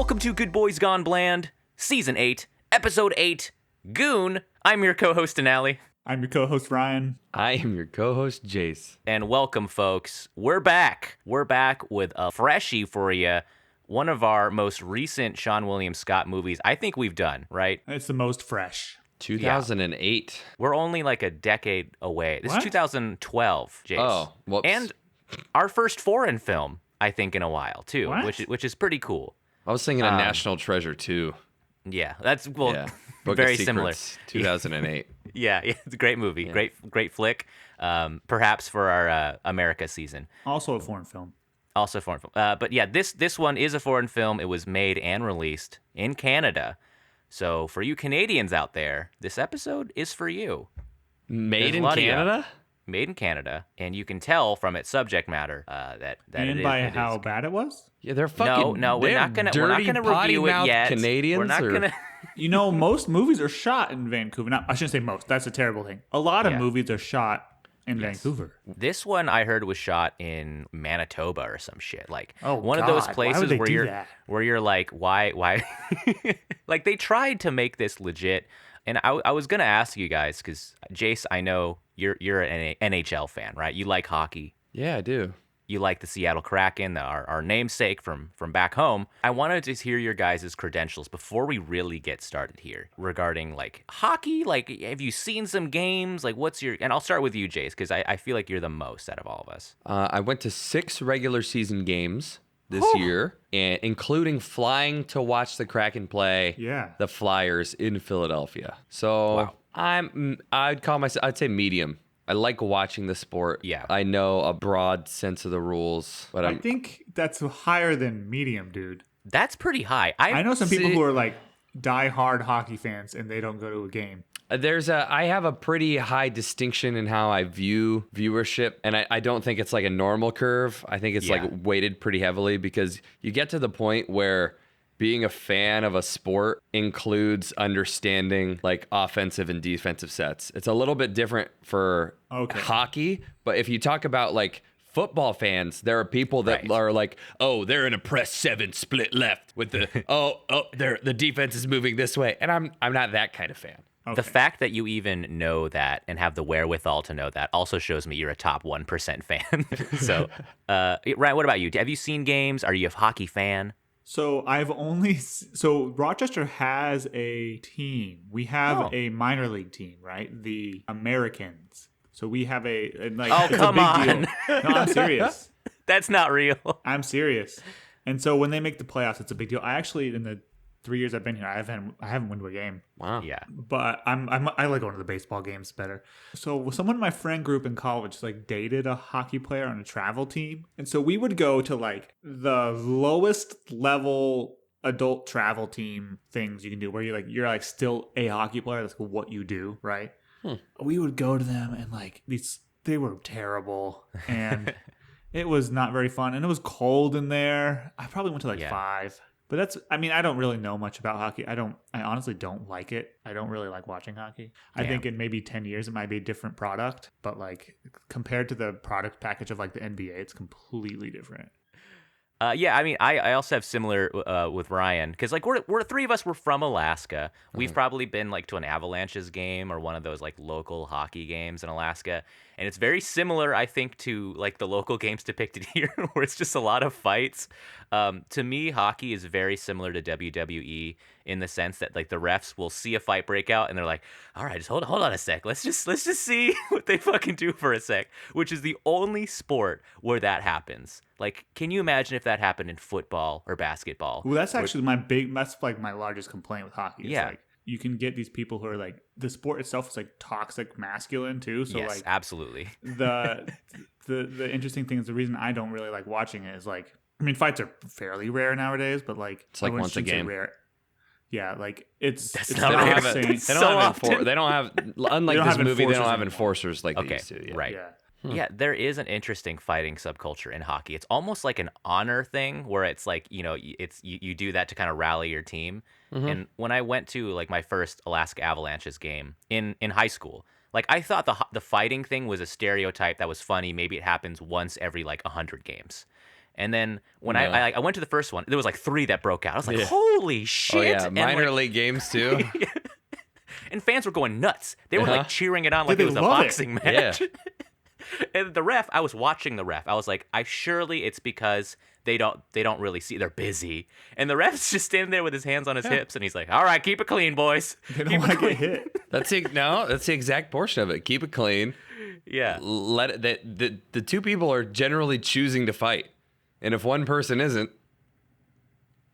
Welcome to Good Boys Gone Bland, Season 8, Episode 8, Goon. I'm your co-host, Denali. I'm your co-host, Ryan. I am your co-host, Jace. And welcome, folks. We're back. We're back with a freshie for you. One of our most recent Seann William Scott movies I think we've done, right? It's the most fresh. 2008. We're only like a decade away. This is 2012, Jace. Oh, whoops. And our first foreign film, I think, in a while, too, which is pretty cool. I was thinking of National Treasure 2. Yeah, that's, well, Yeah. Book very of similar. Secrets, 2008. Yeah, it's a great movie. Yeah. Great flick. Perhaps for our America season. Also a foreign film. Also a foreign film. But yeah, this one is a foreign film. It was made and released in Canada. So for you Canadians out there, this episode is for you. Made There's in a lot of Canada? Made in Canada, and you can tell from its subject matter that And it by is, how bad it was? Yeah, they're fucking. No, we're not gonna review it yet. Canadians, we're not or? gonna. You know, most movies are shot in Vancouver. Now, I shouldn't say most. That's a terrible thing. A lot of Yeah. movies are shot in Vancouver. This one I heard was shot in Manitoba or some shit. Like one of God, those why places would they where do you're that? where you're like, why? Like they tried to make this legit. And I was gonna ask you guys because Jace, I know you're an NHL fan, right? You like hockey. Yeah, I do. You like the Seattle Kraken, our namesake from back home. I wanted to hear your guys' credentials before we really get started here regarding like hockey. Like, have you seen some games? Like, what's your? And I'll start with you, Jace, because I feel like you're the most out of all of us. I went to 6 regular season games this year, and including flying to watch the Kraken play the Flyers in Philadelphia. So I'd say medium. I like watching the sport. Yeah. I know a broad sense of the rules, but I think that's higher than medium, dude. That's pretty high. I know some people who are like die-hard hockey fans and they don't go to a game. I have a pretty high distinction in how I view viewership, and I don't think it's like a normal curve. I think it's like weighted pretty heavily because you get to the point where being a fan of a sport includes understanding like offensive and defensive sets. It's a little bit different for hockey, but if you talk about like football fans, there are people that are like, oh, they're in a press 7 split left with the the defense is moving this way, and I'm not that kind of fan. Okay. The fact that you even know that and have the wherewithal to know that also shows me you're a top 1% fan. So, Ryan, what about you? Have you seen games? Are you a hockey fan? So Rochester has a team. We have a minor league team, right? The Americans. So we have it's come a big on. deal. No, I'm serious. That's not real. I'm serious. And so when they make the playoffs, it's a big deal. I actually, in the 3 years I've been here, I haven't won to a game. Wow. Yeah. But I like going to the baseball games better. So someone in my friend group in college like dated a hockey player on a travel team. And so we would go to like the lowest level adult travel team things you can do where you're like still a hockey player. That's what you do, right? We would go to them and like they were terrible and it was not very fun and it was cold in there. I probably went to like 5. But I don't really know much about hockey. I honestly don't like it. I don't really like watching hockey. I think in maybe 10 years it might be a different product, but like compared to the product package of like the NBA, it's completely different. I also have similar with Ryan because like we're 3 of us were from Alaska. We've probably been like to an Avalanches game or one of those like local hockey games in Alaska, and it's very similar, I think, to like the local games depicted here, where it's just a lot of fights. To me, hockey is very similar to WWE in the sense that like the refs will see a fight break out and they're like, all right, just hold on a sec. Let's just see what they fucking do for a sec, which is the only sport where that happens. Like, can you imagine if that happened in football or basketball? Well, that's actually that's like my largest complaint with hockey. It's like you can get these people who are like, the sport itself is like toxic masculine too. So yes, like absolutely. The interesting thing is the reason I don't really like watching it is like, I mean, fights are fairly rare nowadays, but like it's like once a game. Rare. Yeah, like it's they don't have unlike this movie, they don't have enforcers like they used to. Yeah. Right. Yeah, there is an interesting fighting subculture in hockey. It's almost like an honor thing where it's like, you do that to kind of rally your team. Mm-hmm. And when I went to like my first Alaska Avalanches game in high school, like I thought the fighting thing was a stereotype that was funny. Maybe it happens once every like 100 games. And then when No. I went to the first one, there was like 3 that broke out. I was like, Yeah. holy shit. Oh yeah, And, minor like, league games too. and fans were going nuts. They were like cheering it on like Dude, it was they a love it. boxing match. Yeah. And the ref, I was watching the ref. I was like, surely it's because they don't really see. They're busy. And the ref's just standing there with his hands on his hips, and he's like, all right, keep it clean, boys. They don't Keep want it to get clean." hit. That's the exact portion of it. Keep it clean. Yeah. Let it, the 2 people are generally choosing to fight, and if one person isn't,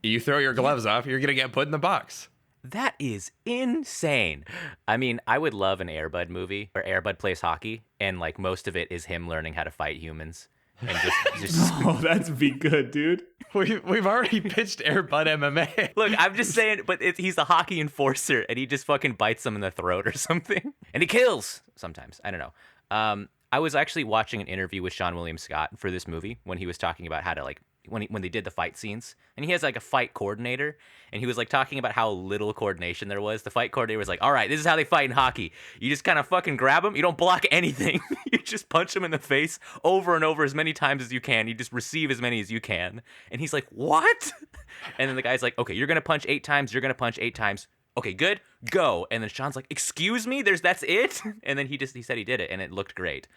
you throw your gloves off, you're gonna get put in the box. That is insane. I mean, I would love an Air Bud movie where Air Bud plays hockey, and like most of it is him learning how to fight humans. And just Oh, that'd be good, dude. We've already pitched Air Bud MMA. look, I'm just saying, but he's a hockey enforcer, and he just fucking bites them in the throat or something, and he kills sometimes. I don't know. I was actually watching an interview with Seann William Scott for this movie when he was talking about how to like when they did the fight scenes, and he has like a fight coordinator, and he was like talking about how little coordination there was. The fight coordinator was like, all right, this is how they fight in hockey. You just kind of fucking grab them. You don't block anything. You just punch them in the face over and over as many times as you can. You just receive as many as you can. And he's like, what? And then the guy's like, okay, you're going to punch 8 times. You're going to punch 8 times. Okay, good, go. And then Sean's like, excuse me, that's it? And then he said he did it, and it looked great.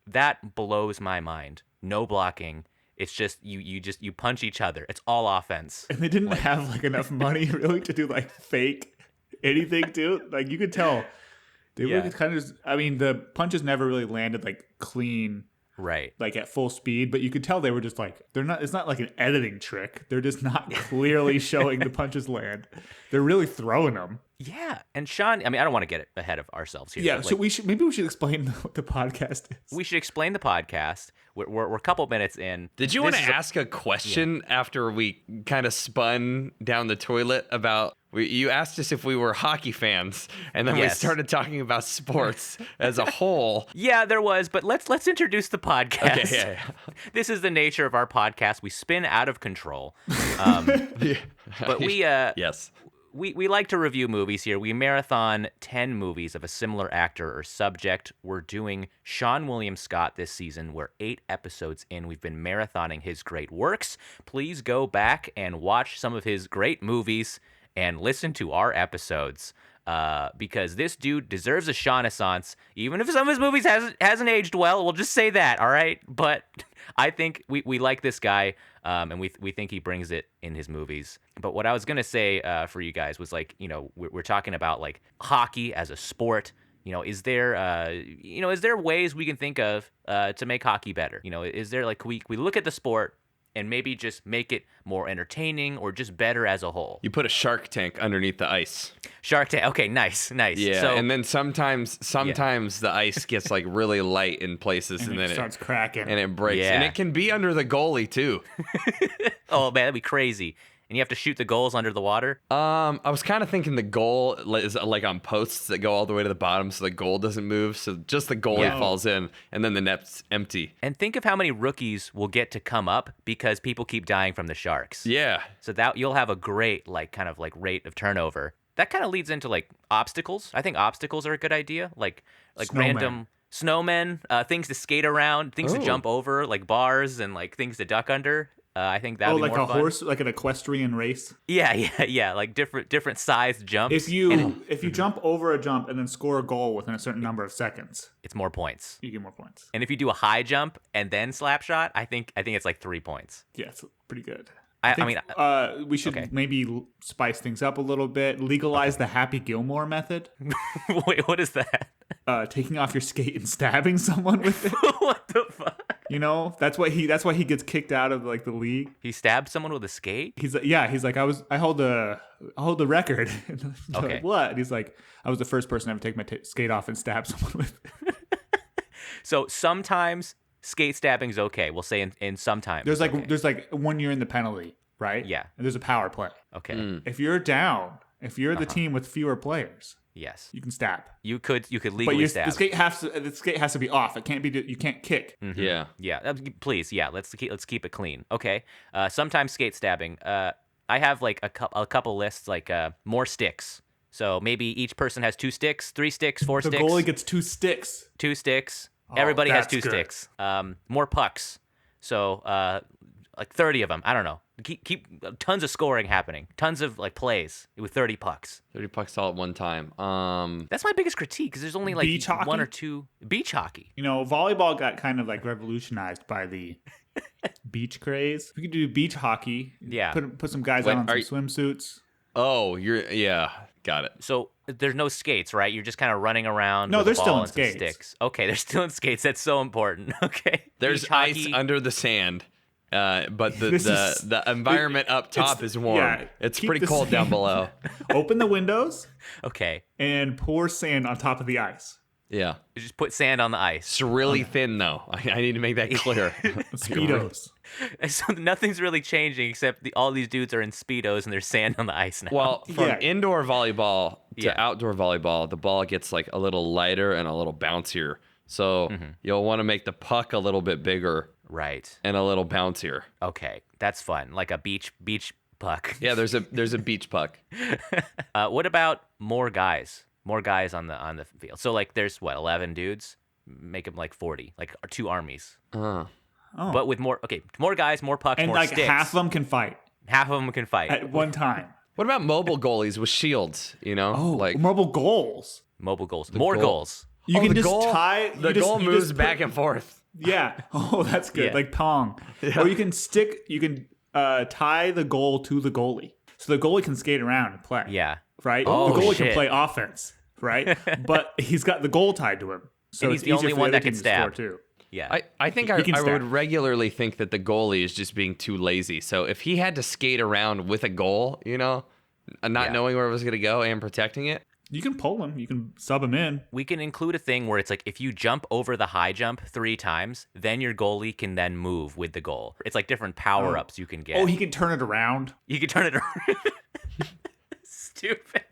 That blows my mind. No blocking. It's just you punch each other. It's all offense. And they didn't have like enough money really to do like fake anything, dude. Like you could tell they were kind of. I mean, the punches never really landed like clean, Right. like at full speed. But you could tell they were just like they're not. It's not like an editing trick. They're just not clearly showing the punches land. They're really throwing them. Yeah, and Sean. I mean, I don't want to get ahead of ourselves here. Yeah, but, so like, maybe we should explain what the podcast is. we should explain the podcast. We're a couple minutes in. Did you want to ask a question after we kind of spun down the toilet about? You asked us if we were hockey fans, and then we Yes. started talking about sports as a whole. Yeah, there was, but let's introduce the podcast. Okay, yeah. This is the nature of our podcast. We spin out of control. But we Yes. we like to review movies here. We marathon 10 movies of a similar actor or subject. We're doing Seann William Scott this season. We're 8 episodes in. We've been marathoning his great works. Please go back and watch some of his great movies and listen to our episodes. Because this dude deserves a Seannaissance, even if some of his movies hasn't aged well. We'll just say that, all right? But I think we like this guy, and we think he brings it in his movies. But what I was gonna say for you guys was like, you know, we're talking about like hockey as a sport. You know, is there ways we can think of to make hockey better? You know, is there like we look at the sport and maybe just make it more entertaining or just better as a whole? You put a shark tank underneath the ice. Shark Tank. Okay, nice. Yeah, So, and then sometimes the ice gets like really light in places, and And then it starts cracking. and it breaks, Yeah. and it can be under the goalie too. oh man, that'd be crazy. And you have to shoot the goals under the water. I was kind of thinking the goal is like on posts that go all the way to the bottom, so the goal doesn't move. So just the goalie Yeah. falls in, and then the net's empty. And think of how many rookies will get to come up because people keep dying from the Sharks. Yeah, So that you'll have a great kind of rate of turnover. That kind of leads into like obstacles. I think obstacles are a good idea. Like Snowmen. random snowmen, things to skate around, things to Oh. jump over, like bars and like things to duck under. I think that would be like more a fun. horse, like an equestrian race. Yeah. Like different sized jumps. If you jump over a jump and then score a goal within a certain number of seconds, It's more points. you get more points. And if you do a high jump and then slap shot, I think it's like 3 points. Yeah, it's pretty good. I mean, we should okay. maybe spice things up a little bit. Legalize the Happy Gilmore method. wait, what is that? Taking off your skate and stabbing someone with it. What the fuck? You know, that's why he gets kicked out of like the league. He stabbed someone with a skate? He's like I hold the record. And they're Okay. like, what? And he's like, I was the first person to ever take my skate off and stab someone with it. So sometimes skate stabbing's okay. We'll say in sometimes. There's it's okay. there's like 1 year in the penalty, right? Yeah. And there's a power play. Okay. If you're down, if you're the team with fewer players, Yes. you can stab. You could But legally stab. the skate has to be off. It can't be. You can't kick. yeah. Yeah. Please. Yeah. Let's keep it clean. Okay. Sometimes skate stabbing. I have like a couple lists like more sticks. So maybe each person has 2 sticks, 3 sticks, 4 The sticks. goalie gets 2 sticks. 2 sticks. Everybody has that's 2 good. sticks. More pucks. So like 30 of them. I don't know. Keep tons of scoring happening. Tons of like plays with 30 pucks. 30 pucks all at one time. That's my biggest critique because there's only like Beach hockey? one or two beach hockey. Volleyball got kind of like revolutionized by the beach craze. We could do beach hockey. Yeah. Put some guys out on some swimsuits. Oh, got it. So there's no skates, right? You're just kind of running around. No, with they're a ball still in and some skates. Sticks. Okay, they're still in skates. That's so important. Okay. There's Beach ice hockey. under the sand. But the environment up top is warm. Yeah, it's keep pretty the cold down sand. below. Open the windows Okay. and pour sand on top of the ice. Yeah. You just put sand on the ice. It's really thin, though. I need to make that clear. Speedos. So nothing's really changing except all these dudes are in Speedos and there's sand on the ice now. Well, from Yeah. indoor volleyball to Yeah. outdoor volleyball, the ball gets like a little lighter and a little bouncier. So you'll want to make the puck a little bit bigger right. and a little bouncier. Okay. That's fun. Like a beach puck. Yeah, there's a beach puck. What about more guys? More guys on the field. So like there's 11 dudes? Make them like 40. Like 2 armies. Oh. But with more guys, more pucks, And more like sticks. half of them can fight Half of them can fight. at one time. What about mobile goalies with shields? Like mobile goals. Mobile goals. More goal. goals. You Oh, can the just goal- tie. the goal moves back and forth. Yeah. Oh, that's good. Yeah. Like pong. Or you can tie the goal to the goalie, so the goalie can skate around and play. Yeah. Right. Oh, the goalie shit. can play offense. Right. But he's got the goal tied to him, so And it's he's the only easier for one the that other can team to score stab. too. Yeah. I think He can I would stab. regularly think that the goalie is just being too lazy. So if he had to skate around with a goal, not Yeah. knowing where it was going to go and protecting it. You can pull him. You can sub him in. We can include a thing where it's like if you jump over the high jump 3 times, then your goalie can then move with the goal. It's like different power-ups you can get. Oh, he can turn it around. You can turn it around. Stupid.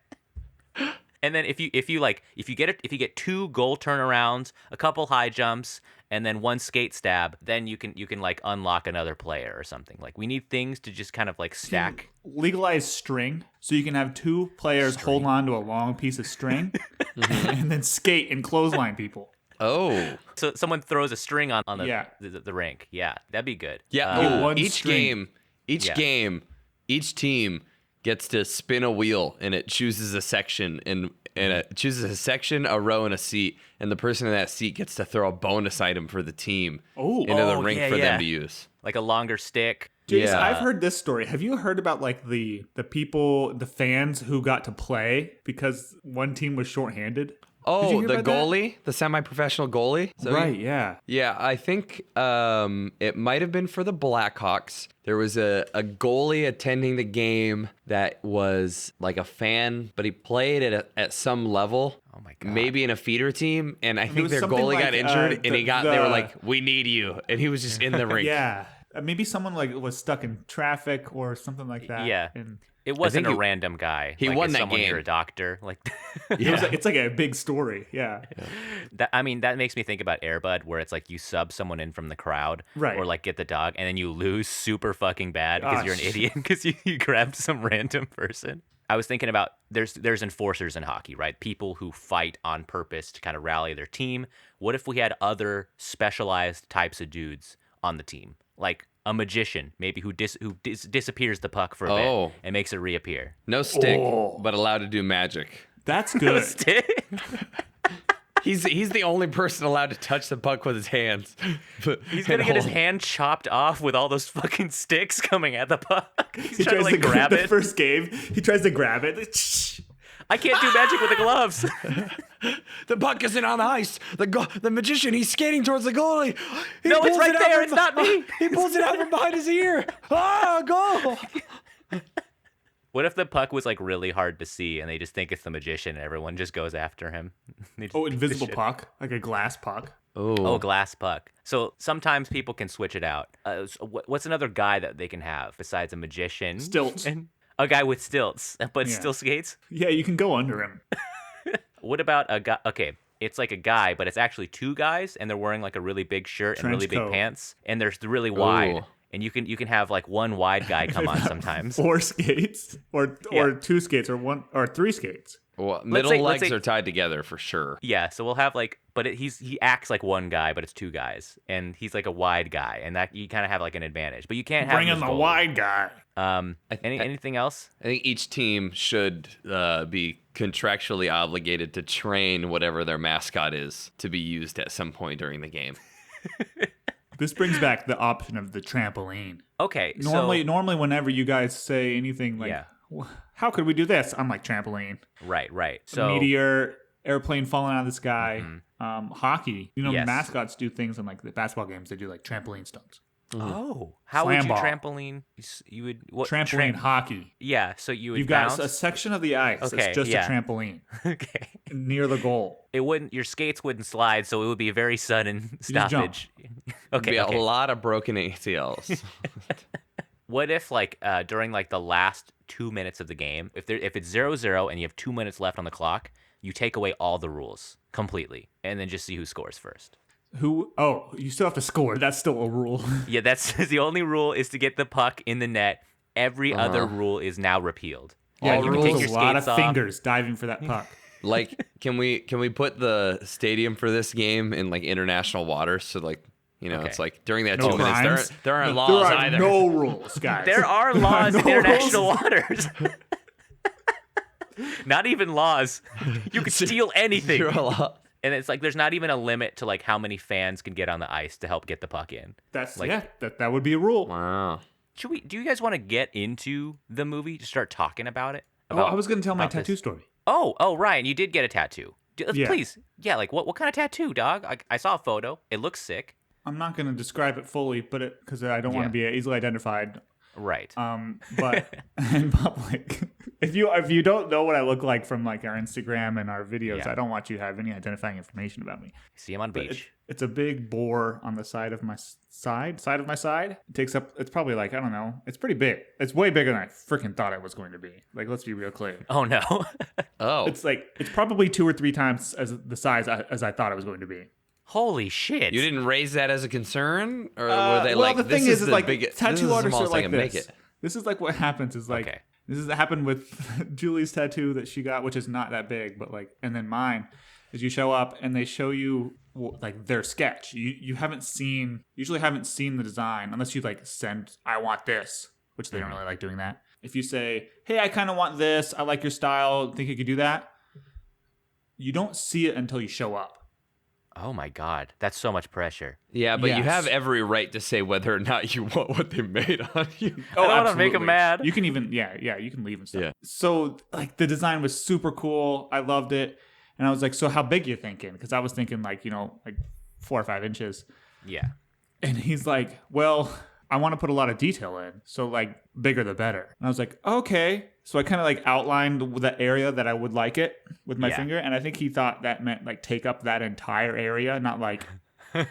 And then if you get 2 goal turnarounds, a couple high jumps, and then 1 skate stab, then you can like unlock another player or something. Like we need things to just kind of like stack. Legalize string, so you can have 2 players hold on to a long piece of string, and then skate and clothesline people. Oh. So someone throws a string on the, Yeah. the rink. Yeah, that'd be good. Yeah. one Each string. game, each team gets to spin a wheel and it chooses a section and it chooses a section, a row, and a seat, and the person in that seat gets to throw a bonus item for the team into the Oh, rink yeah, for yeah. them to use. Like a longer stick. Jace, Yeah. I've heard this story. Have you heard about like the people, the fans who got to play because one team was shorthanded? Did you Oh, hear the about that? goalie, the semi-professional goalie. So Right, yeah. Yeah, I think it might have been for the Blackhawks. There was a goalie attending the game that was like a fan, but he played at some level. Oh my God. Maybe in a feeder team, and I think was their something goalie like, got injured, and they were the- like, "We need you," and he was just in the rink. Yeah. Maybe someone like was stuck in traffic or something like that. Yeah. And It wasn't a he- random guy. he like, won is that someone game. You're a doctor. Like it's like a big story. Yeah. that makes me think about Air Bud, where it's like you sub someone in from the crowd, Right. or like get the dog, and then you lose super fucking bad because Ah, you're an shit. idiot because you grabbed some random person. I was thinking about there's enforcers in hockey, right? People who fight on purpose to kind of rally their team. What if we had other specialized types of dudes on the team, like a magician, maybe who disappears the puck for a Oh. bit and makes it reappear. No stick, Oh. but allowed to do magic. That's good. He's the only person allowed to touch the puck with his hands. He's gonna get his hand chopped off with all those fucking sticks coming at the puck. He's He trying to tries like grab the it. first game. He tries to grab it. I can't do magic with the gloves. The puck isn't on the ice. The magician, he's skating towards the goalie. He No, it's pulls right it out there. from It's not me. He pulls it out from behind his ear. Ah, goal. What if the puck was like really hard to see and they just think it's the magician and everyone just goes after him? They just Oh, beat the invisible shit. puck, like a glass puck. Oh, glass puck. So sometimes people can switch it out. What's another guy that they can have besides a magician? Stilts. And a guy with stilts, but Yeah. still skates? Yeah, you can go under him. What about a guy? Okay, it's like a guy, but it's actually 2 guys, and they're wearing like a really big shirt and Trench really big coat. pants, and they're really wide. Ooh. And you can have like one wide guy come on sometimes. 4 skates or Yeah. 2 skates or 1 or 3 skates. Well, middle legs say, are tied together for sure. Yeah, so we'll have like, but he acts like one guy, but it's two guys, and he's like a wide guy, and that you kind of have like an advantage. But you can't Bring have in the goalie. wide guy. Anything else? I think each team should be contractually obligated to train whatever their mascot is to be used at some point during the game. This brings back the option of the trampoline. Okay, Normally, whenever you guys say anything like, Yeah. how could we do this? I'm like, trampoline. right. So Meteor, airplane falling out of the sky. Hockey. Yes. Mascots do things in like the basketball games. They do like trampoline stunts. oh, how Slam would you ball. trampoline? You would what? Trampoline hockey. Yeah, so you would You've bounce. got a section of the ice Okay, that's just yeah. a trampoline Okay. near the goal. It wouldn't. Your skates wouldn't slide, so it would be a very sudden just jump. stoppage. There'd be a lot of broken ACLs. What if like during like the last 2 minutes of the game, if it's 0-0 and you have 2 minutes left on the clock, you take away all the rules completely, and then just see who scores first. You still have to score. That's still a rule. Yeah, that's the only rule is to get the puck in the net. Every other rule is now repealed. Yeah, All you can can take take your a lot of skates off. fingers diving for that puck. Like, can we put the stadium for this game in like international waters? So like, Okay. it's like during that No 2 minutes, crimes. there aren't No, laws there are either. no rules, guys. There are laws in no international rules. waters. Not even laws. You can steal anything. You're a lot. And it's like there's not even a limit to like how many fans can get on the ice to help get the puck in. That's Like- that would be a rule. Wow. Do you guys want to get into the movie to start talking about it? I was going to tell my about this? tattoo story. Oh, Ryan, you did get a tattoo. Yeah. Please. Yeah, like what kind of tattoo, dog? I saw a photo. It looks sick. I'm not going to describe it fully, but because I don't want to be easily identified. Right. But in public, if you don't know what I look like from like our Instagram and our videos, Yeah. I don't want you to have any identifying information about me. See him on But beach. it's a big bore on the side of my side of my side. It takes up. It's probably like, I don't know. It's pretty big. It's way bigger than I freaking thought it was going to be. Like, let's be real clear. Oh no. Oh. It's probably 2 or 3 times as the size as I thought it was going to be. Holy shit. You didn't raise that as a concern, or were they well, like, the this thing is is the like biggest, tattoo this is the artists are smallest I like can this. make it? This is like what happens is like Okay. this has happened with Julie's tattoo that she got, which is not that big, but like, and then mine is you show up and they show you like their sketch. You usually haven't seen the design unless you like send, I want this, which they don't really like doing that. If you say, hey, I kind of want this, I like your style, think you could do that, you don't see it until you show up. Oh my god. That's so much pressure. Yeah, but you Yes. have every right to say whether or not you want what they made on you. I don't wanna make 'em absolutely. mad. You can even, you can leave and stuff. Yeah. So, like, the design was super cool. I loved it. And I was like, so how big you thinking? Because I was thinking, like, like 4 or 5 inches. Yeah. And he's like, well, I want to put a lot of detail in. So, like, bigger the better. And I was like, okay. So I kind of, like, outlined the area that I would like it with my Yeah. finger. And I think he thought that meant, like, take up that entire area, not, like,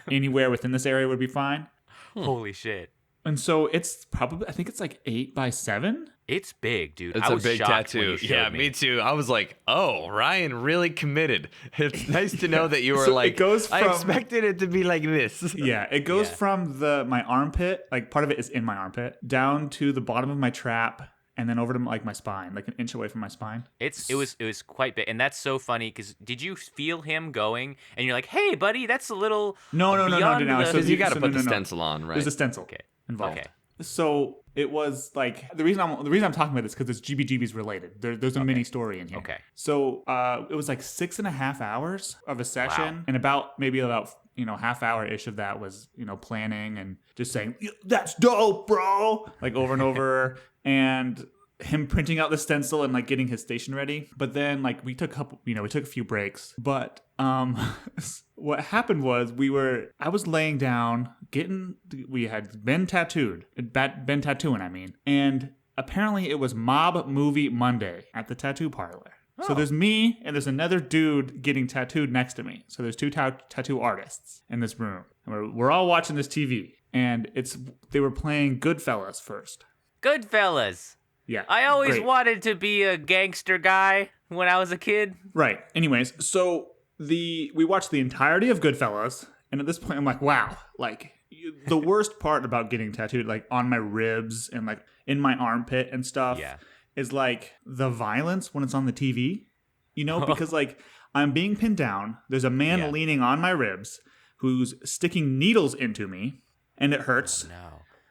anywhere within this area would be fine. Holy shit. And so it's probably, I think it's like 8 by 7. It's big, dude. It's I a was big shocked when tattoo. you showed Yeah, me too. I was like, oh, Ryan really committed. It's nice to know that you were So it like, goes I from- expected it to be like this. Yeah, it goes Yeah. from my armpit, like part of it is in my armpit, down to the bottom of my trap, and then over to like my spine, like an inch away from my spine. It was quite big, and that's so funny because did you feel him going? And you're like, "Hey, buddy, that's a little No. beyond no. the- So Because you got to so put no, the no. stencil on, right? There's a stencil Okay. involved. Okay. So it was like the reason I'm talking about this because it's GBGB's related. There's a mini story in here. Okay. So it was like 6.5 hours of a session, and about half hour ish of that was planning and just saying that's dope, bro, like over and over, and him printing out the stencil and like getting his station ready. But then like we took a few breaks. But what happened was I was laying down we had been tattooing, and apparently it was Mob Movie Monday at the tattoo parlor. So there's me and there's another dude getting tattooed next to me. So there's 2 tattoo artists in this room. And we're all watching this TV. And they were playing Goodfellas first. Goodfellas. Yeah. I always great. wanted to be a gangster guy when I was a kid. Right. Anyways, so we watched the entirety of Goodfellas. And at this point, I'm like, wow. Like, the worst part about getting tattooed, like, on my ribs and, like, in my armpit and stuff Yeah. is, like, the violence when it's on the TV. because like I'm being pinned down. There's a man leaning on my ribs who's sticking needles into me, and it hurts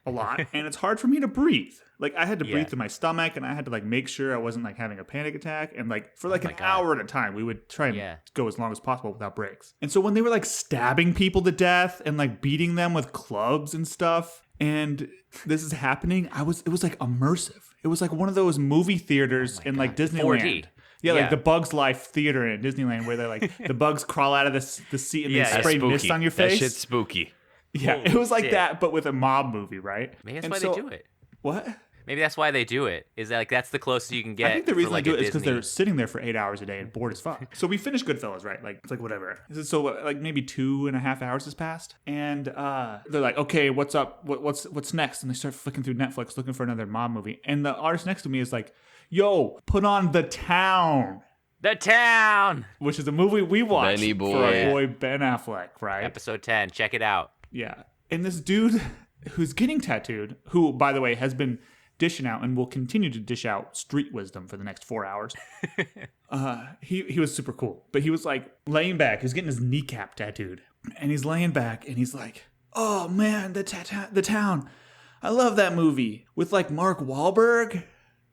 a lot, and it's hard for me to breathe. Like I had to breathe through my stomach, and I had to like make sure I wasn't like having a panic attack, and like for like an hour at a time, we would try and go as long as possible without breaks. And so when they were like stabbing people to death and like beating them with clubs and stuff, and this is happening, it was like immersive. It was like one of those movie theaters in like Disneyland. 4D. Yeah, like the Bugs Life Theater in Disneyland, where they're like the bugs crawl out of the seat and they spray mist on your face. That shit's spooky. Yeah, Holy it was like shit. that, but with a mob movie, right? Maybe that's why they do it. What? Maybe that's why they do it. Is that like that's the closest you can get? I think the reason like they do it is Disney. because they're sitting there for 8 hours a day and bored as fuck. So we finished Goodfellas, right? Like it's like whatever. So like maybe 2.5 hours has passed, and they're like, okay, what's up? What's next? And they start flicking through Netflix looking for another mob movie, and the artist next to me is like, yo, put on The Town. The Town, Which is a movie we watched Benny for our boy. boy Ben Affleck, right? episode 10. Check it out. Yeah. And this dude who's getting tattooed, who, by the way, has been dishing out and will continue to dish out street wisdom for the next 4 hours. He was super cool. But he was like laying back. He was getting his kneecap tattooed. And he's laying back and he's like, oh man, the Town. I love that movie with like Mark Wahlberg.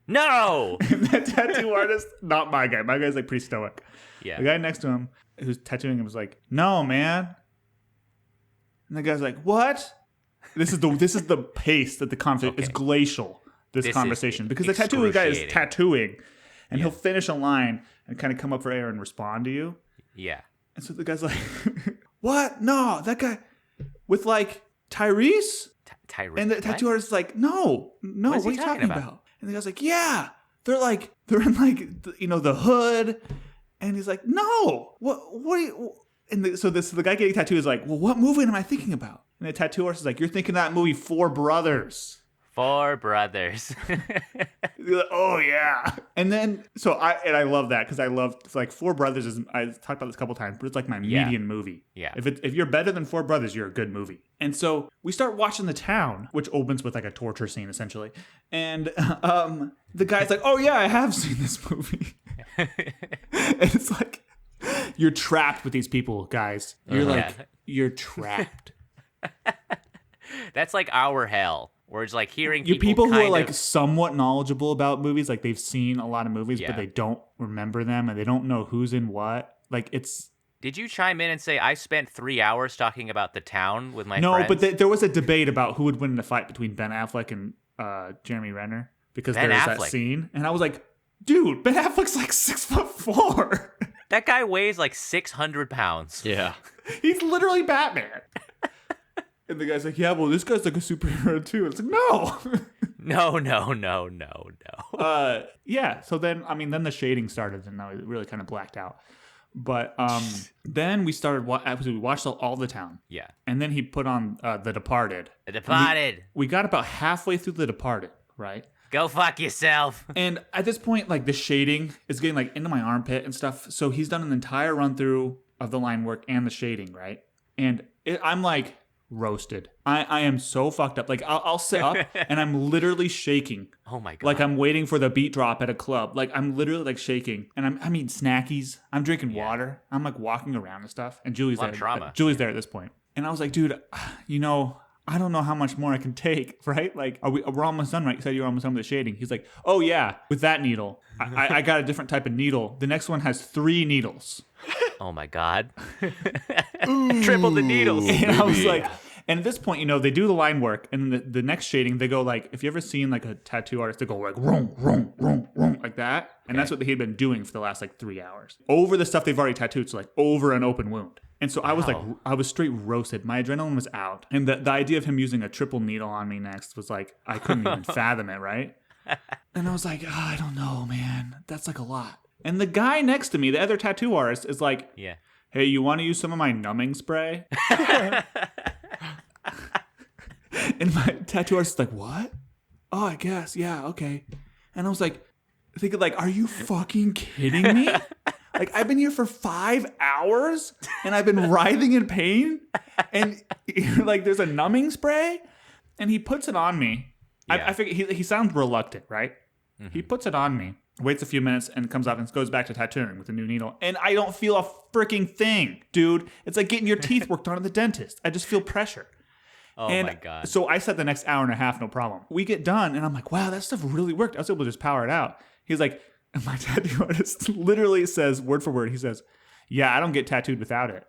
No. And that tattoo artist, not my guy. My guy's like pretty stoic. Yeah. The guy next to him who's tattooing him was like, no, man. And the guy's like, what? This is the pace that the conversation is glacial. This conversation, because the tattooing guy is tattooing, and he'll finish a line and kind of come up for air and respond to you. Yeah. And so the guy's like, what? No, that guy with like Tyrese. Tyrese. And the tattoo artist is like, no, what are you talking about? And the guy's like, yeah, they're in like the hood, and he's like, no, what are you? And so the guy getting tattooed is like, well, what movie am I thinking about? And the tattoo artist is like, you're thinking that movie Four Brothers. Four Brothers. Like, oh yeah. And then I love that because I love like Four Brothers is, I talked about this a couple times, but it's like my median movie. Yeah. If you're better than Four Brothers, you're a good movie. And so we start watching The Town, which opens with like a torture scene essentially. And the guy's like, oh yeah, I have seen this movie. And it's like, you're trapped with these people, guys. You're trapped. That's like our hell. We're just like hearing people who are like somewhat knowledgeable about movies, like they've seen a lot of movies, but they don't remember them and they don't know who's in what. Like it's. Did you chime in and say I spent 3 hours talking about The Town with my friends? No, but there was a debate about who would win in a fight between Ben Affleck and Jeremy Renner because there was that scene, and I was like, dude, Ben Affleck's like 6'4". That guy weighs like 600 pounds. Yeah. He's literally Batman. And the guy's like, yeah, well, this guy's like a superhero too. It's like, no. No. Yeah. So then the shading started, and I really kind of blacked out. But then we started. We watched all The Town. Yeah. And then he put on The Departed. The Departed. We got about halfway through The Departed, right? Go fuck yourself. And at this point, like the shading is getting like into my armpit and stuff. So he's done an entire run through of the line work and the shading, right? And I'm like roasted. I am so fucked up. Like I'll sit up and I'm literally shaking. Oh my god. Like I'm waiting for the beat drop at a club. Like I'm literally like shaking, and I'm eating snackies. I'm drinking water. I'm like walking around and stuff. And Julie's there. Trauma. Julie's there at this point. And I was like, dude, I don't know how much more I can take, right? Like, we're almost done, right? You said you're almost done with the shading. He's like, oh yeah, with that needle. I got a different type of needle. The next one has 3 needles. Oh my god. Triple the needles. And I was like, and at this point, they do the line work, and the next shading, they go like, if you ever seen like a tattoo artist, they go like, room, like that. And that's what they had been doing for the last like 3 hours. Over the stuff they've already tattooed, so like over an open wound. And so I was like, I was straight roasted. My adrenaline was out. And the idea of him using a triple needle on me next was like, I couldn't even fathom it, right? And I was like, I don't know, man. That's like a lot. And the guy next to me, the other tattoo artist, is like, yeah. Hey, you want to use some of my numbing spray? And my tattoo artist is like, what? Oh, I guess. Yeah, okay. And I was like, thinking like, are you fucking kidding me? Like, I've been here for 5 hours and I've been writhing in pain, and you're like, there's a numbing spray, and he puts it on me. Yeah. I figure he sounds reluctant, right? Mm-hmm. He puts it on me, waits a few minutes, and comes up and goes back to tattooing with a new needle. And I don't feel a freaking thing, dude. It's like getting your teeth worked on at the dentist. I just feel pressure. Oh and my God. So I said the next hour and a half, no problem. We get done, and I'm like, wow, that stuff really worked. I was able to just power it out. He's like, and my tattoo artist literally says, word for word, he says, yeah, I don't get tattooed without it.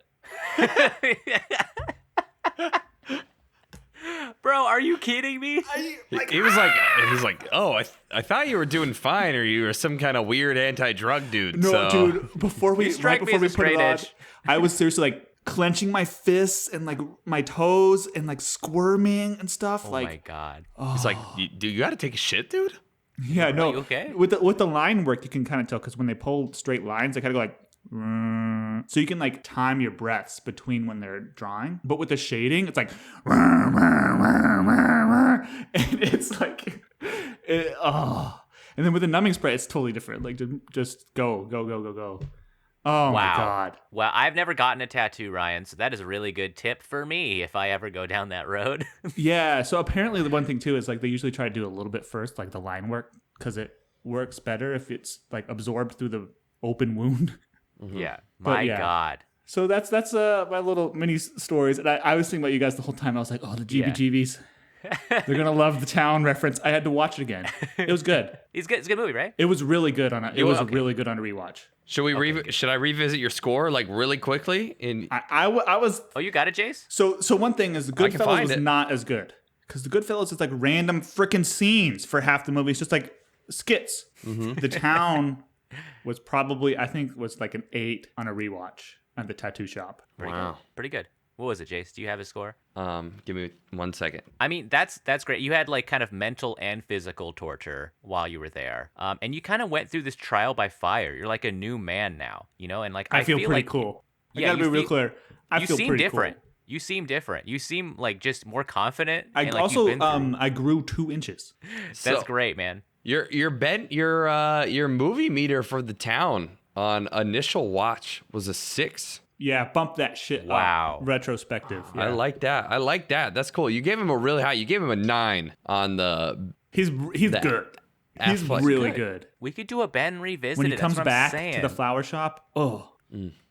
Bro, are you kidding me? He was like, oh, I thought you were doing fine, or you were some kind of weird anti-drug dude. No, so. dude, before we strike me put as a straight it on, edge. I was seriously like clenching my fists and like my toes and like squirming and stuff. Oh like, my God. He's like, do you got to take a shit, dude? yeah, no. you okay? With the line work, you can kind of tell because when they pull straight lines, they kind of go like. So you can like time your breaths between when they're drawing, but with the shading, it's like, and it's like, and then with the numbing spray, it's totally different. Like just go. Oh my God. Well, I've never gotten a tattoo, Ryan, so that is a really good tip for me if I ever go down that road. Yeah. So apparently the one thing too is like they usually try to do a little bit first, like the line work, because it works better if it's like absorbed through the open wound. Mm-hmm. Yeah. But My God. So that's my little mini stories. And I was thinking about you guys the whole time. I was like, oh, the GBGBs. They're going to love the town reference. I had to watch it again. It was good. It's a good movie, right? It was really good on Okay. really good on a rewatch. Should I revisit your score like really quickly? I was. Oh, you got it, Jace? So one thing is the I can Goodfellas find was it. not as good. Because the Goodfellas is like random freaking scenes for half the movie. It's just like skits. The town was probably, I think, was like an 8 on a rewatch on the tattoo shop. Wow. Pretty good. What was it, Jace? Do you have a score? Give me 1 second. I mean, that's great. You had like kind of mental and physical torture while you were there. And you kind of went through this trial by fire. You're like a new man now, and like I feel pretty like, cool. I Yeah, gotta be real feel- clear. I you feel seem pretty different. cool. You seem different. You seem like just more confident. I and, like, also you've been through. I grew 2 inches. That's So- great, man. Your movie meter for the town on initial watch was a 6. Yeah, bump that shit up. Wow. Retrospective. Yeah. I like that. That's cool. You gave him a really high. You gave him a 9 on the. He's good. He's Affleck. really Good. good. We could do a Ben Revisited. When he That's comes what I'm back saying. to the flower shop, oh.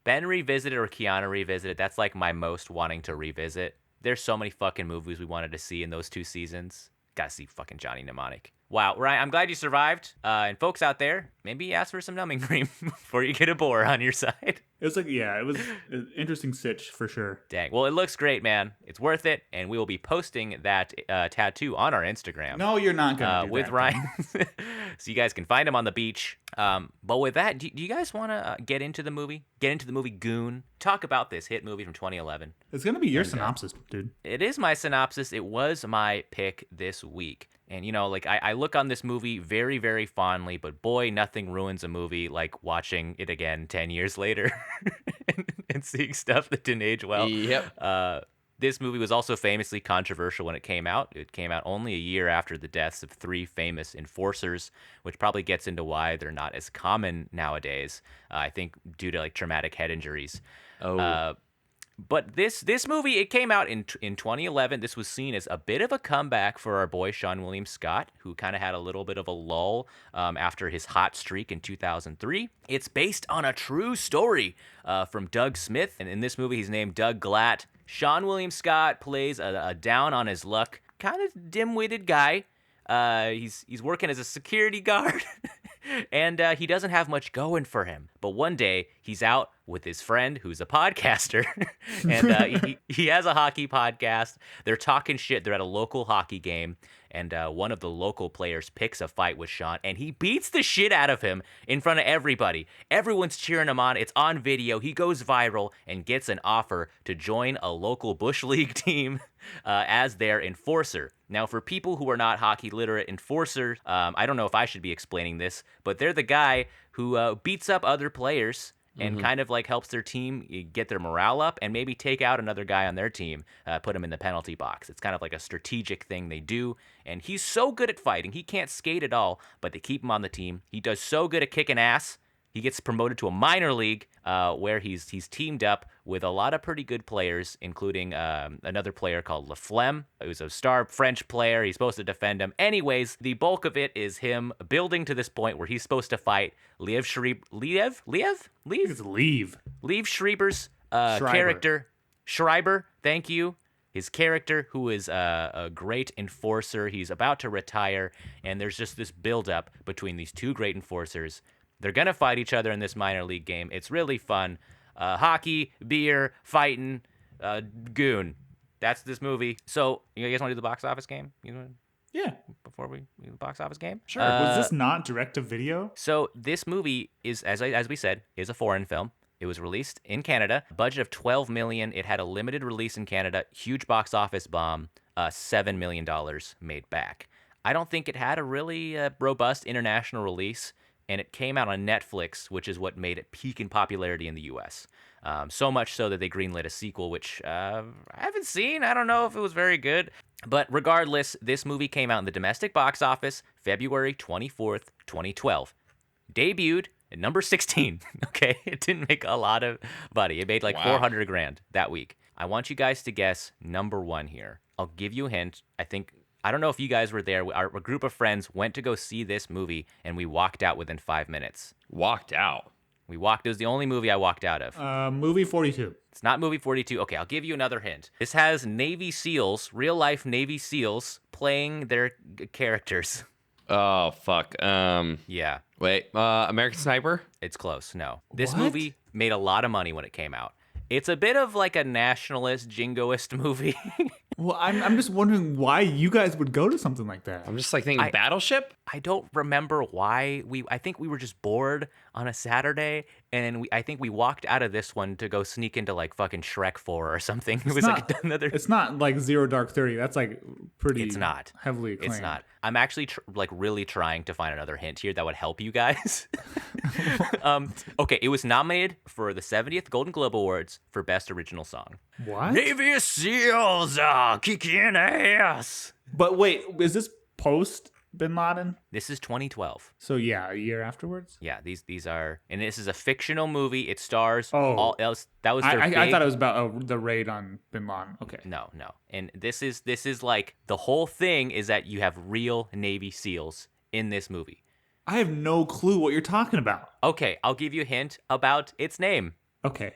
Ben Revisited or Keanu Revisited, that's like my most wanting to revisit. There's so many fucking movies we wanted to see in those 2 seasons. Gotta see fucking Johnny Mnemonic. Wow, Ryan, I'm glad you survived. And folks out there, maybe ask for some numbing cream before you get a bore on your side. It was like, yeah, it was an interesting sitch for sure. Dang. Well, it looks great, man. It's worth it. And we will be posting that tattoo on our Instagram. No, you're not going to do with that. Ryan. So you guys can find him on the beach. But with that, do you guys want to get into the movie? Get into the movie Goon? Talk about this hit movie from 2011. It's going to be your synopsis, dude. It is my synopsis. It was my pick this week. And, like I look on this movie very, very fondly, but boy, nothing ruins a movie like watching it again 10 years later and seeing stuff that didn't age well. Yep. This movie was also famously controversial when it came out. It came out only a year after the deaths of 3 famous enforcers, which probably gets into why they're not as common nowadays, I think due to like traumatic head injuries. But this movie, it came out in 2011. This was seen as a bit of a comeback for our boy Seann William Scott, who kind of had a little bit of a lull after his hot streak in 2003. It's based on a true story from Doug Smith, and in this movie, he's named Doug Glatt. Seann William Scott plays a down on his luck, kind of dim-witted guy. He's working as a security guard. And he doesn't have much going for him. But one day, he's out with his friend who's a podcaster. And he has a hockey podcast. They're talking shit. They're at a local hockey game. And one of the local players picks a fight with Seann. And he beats the shit out of him in front of everybody. Everyone's cheering him on. It's on video. He goes viral and gets an offer to join a local Bush League team as their enforcer. Now, for people who are not hockey literate, enforcers, I don't know if I should be explaining this, but they're the guy who beats up other players and kind of like helps their team get their morale up and maybe take out another guy on their team, put him in the penalty box. It's kind of like a strategic thing they do. And he's so good at fighting. He can't skate at all, but they keep him on the team. He does so good at kicking ass. He gets promoted to a minor league where he's teamed up with a lot of pretty good players, including another player called Laflemme, who's a star French player. He's supposed to defend him. Anyways, the bulk of it is him building to this point where he's supposed to fight Liev Schreiber's character. Schreiber, thank you. His character, who is a great enforcer. He's about to retire, and there's just this buildup between these two great enforcers. They're going to fight each other in this minor league game. It's really fun. Hockey, beer, fighting, Goon. That's this movie. So, you guys want to do the box office game? Yeah. Before we do the box office game? Sure. Was this not direct to video? So, this movie is, as we said, is a foreign film. It was released in Canada. Budget of $12 million. It had a limited release in Canada. Huge box office bomb. $7 million made back. I don't think it had a really robust international release, and it came out on Netflix, which is what made it peak in popularity in the U.S. So much so that they greenlit a sequel, which I haven't seen. I don't know if it was very good. But regardless, this movie came out in the domestic box office February 24th, 2012. Debuted at number 16, okay? It didn't make a lot of money. It made like $400,000 that week. I want you guys to guess number one here. I'll give you a hint. I don't know if you guys were there. Our group of friends went to go see this movie, and we walked out within 5 minutes. Walked out? It was the only movie I walked out of. Movie 42. It's not movie 42. Okay, I'll give you another hint. This has Navy SEALs, real-life Navy SEALs, playing their characters. Oh, fuck. Yeah. Wait, American Sniper? It's close, no. This movie made a lot of money when it came out. It's a bit of like a nationalist, jingoist movie. Well, I'm just wondering why you guys would go to something like that. I'm just like thinking Battleship? I don't remember why. I think we were just bored on a Saturday, and I think we walked out of this one to go sneak into like fucking Shrek 4 or something. It was like another. It's not like Zero Dark 30. That's like pretty. It's not heavily acclaimed. It's not. I'm actually really trying to find another hint here that would help you guys. Okay, it was nominated for the 70th Golden Globe Awards for Best Original Song. What? Navy SEALs kicking ass. But wait, is this post Bin Laden? This is 2012. So yeah, a year afterwards. Yeah, these are, and this is a fictional movie. It stars Oh. all else. That was their I big, thought it was about the raid on Bin Laden. Okay. No. And this is like the whole thing is that you have real Navy SEALs in this movie. I have no clue what you're talking about. Okay, I'll give you a hint about its name. Okay.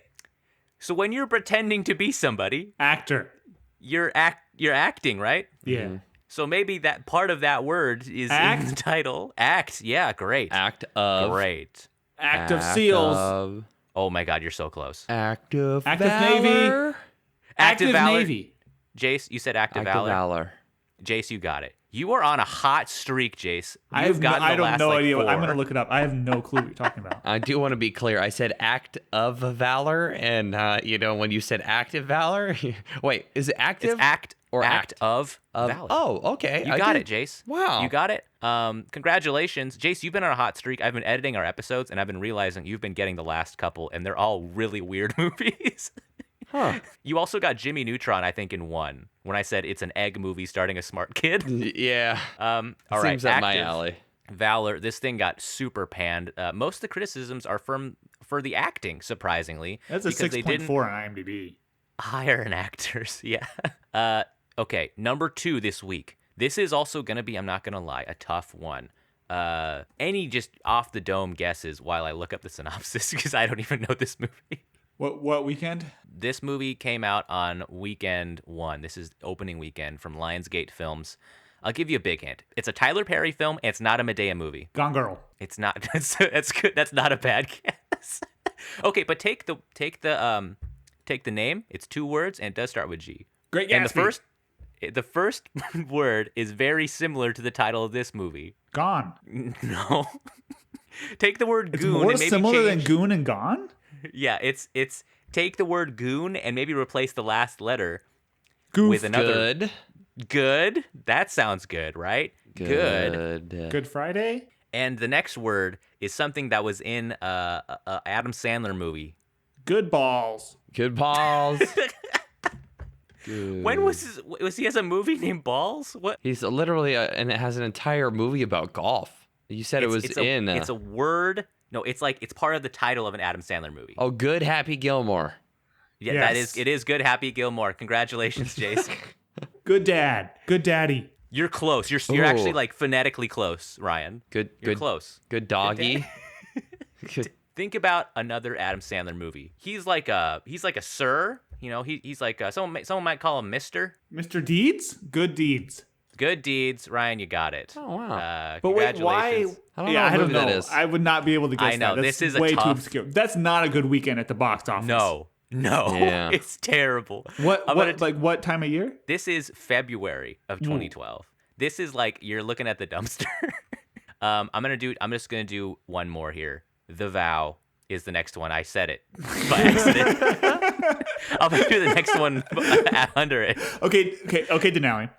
So when you're pretending to be somebody, Actor. you're acting, right? Yeah. Mm-hmm. So maybe that part of that word is in the title. Act. Yeah, great. Act of. Great. Act of SEALs. Of, Oh my God, you're so close. act of Active valor. Navy. Active Valor. Navy. Jace, you said active Act of valor. valor. Jace, you got it. You are on a hot streak, Jace. I You've have gotten I the don't last, know like, idea. I'm 4. gonna look it up. I have no clue what you're talking about. I do want to be clear. I said act of valor, and when you said active valor, wait, is it active? It's act or act act of valor. Oh, okay. You got it, Jace. Wow. You got it. Congratulations. Jace, you've been on a hot streak. I've been editing our episodes, and I've been realizing you've been getting the last couple, and they're all really weird movies. Huh. You also got Jimmy Neutron, I think, in one, when I said it's an egg movie starting a smart kid. Yeah. All right. Seems up my Active alley. Valor. This thing got super panned. Most of the criticisms are for the acting, surprisingly. That's a because they 6.4 didn't on IMDb. hire an actors. Yeah. Okay. Number 2 this week. This is also going to be, I'm not going to lie, a tough one. Any just off the dome guesses while I look up the synopsis because I don't even know this movie. What weekend? This movie came out on weekend 1. This is opening weekend from Lionsgate Films. I'll give you a big hint. It's a Tyler Perry film. And it's not a Medea movie. Gone Girl. It's not. That's good. That's not a bad guess. Okay, but take the name. It's 2 words and it does start with G. Great And Gatsby. the first word is very similar to the title of this movie. Gone. No. Take the word It's Goon. more and maybe similar than change- Goon and Gone? Yeah, it's take the word Goon and maybe replace the last letter Goof. with another. Good. Good. That sounds good, right? Good Friday? And the next word is something that was in a Adam Sandler movie. Good balls. Good balls. Good. When was he has a movie named Balls? What? He's literally and it has an entire movie about golf. You said it was It's a word. No, it's part of the title of an Adam Sandler movie. Oh, Good Happy Gilmore. Yeah, Yes. it is good. Happy Gilmore. Congratulations, Jace. Good dad. Good daddy. You're close. You're actually Ooh. like phonetically close, Ryan. Good. You're Good. close. Good doggy. Good. Think about another Adam Sandler movie. He's like a sir. You know, he's like someone might call him Mister. Mr. Deeds? Good deeds. Good deeds, Ryan. You got it. Oh, wow. But wait, why? Congratulations. I don't know what movie that is. I would not be able to guess I know, that. That's this is a way too tough- obscure. That's not a good weekend at the box office. No, Yeah. it's terrible. What time of year? This is February of 2012. This is like you're looking at the dumpster. I'm just gonna do one more here. The Vow is the next one. I said it by accident. I'll do the next one under it. Okay, Denali.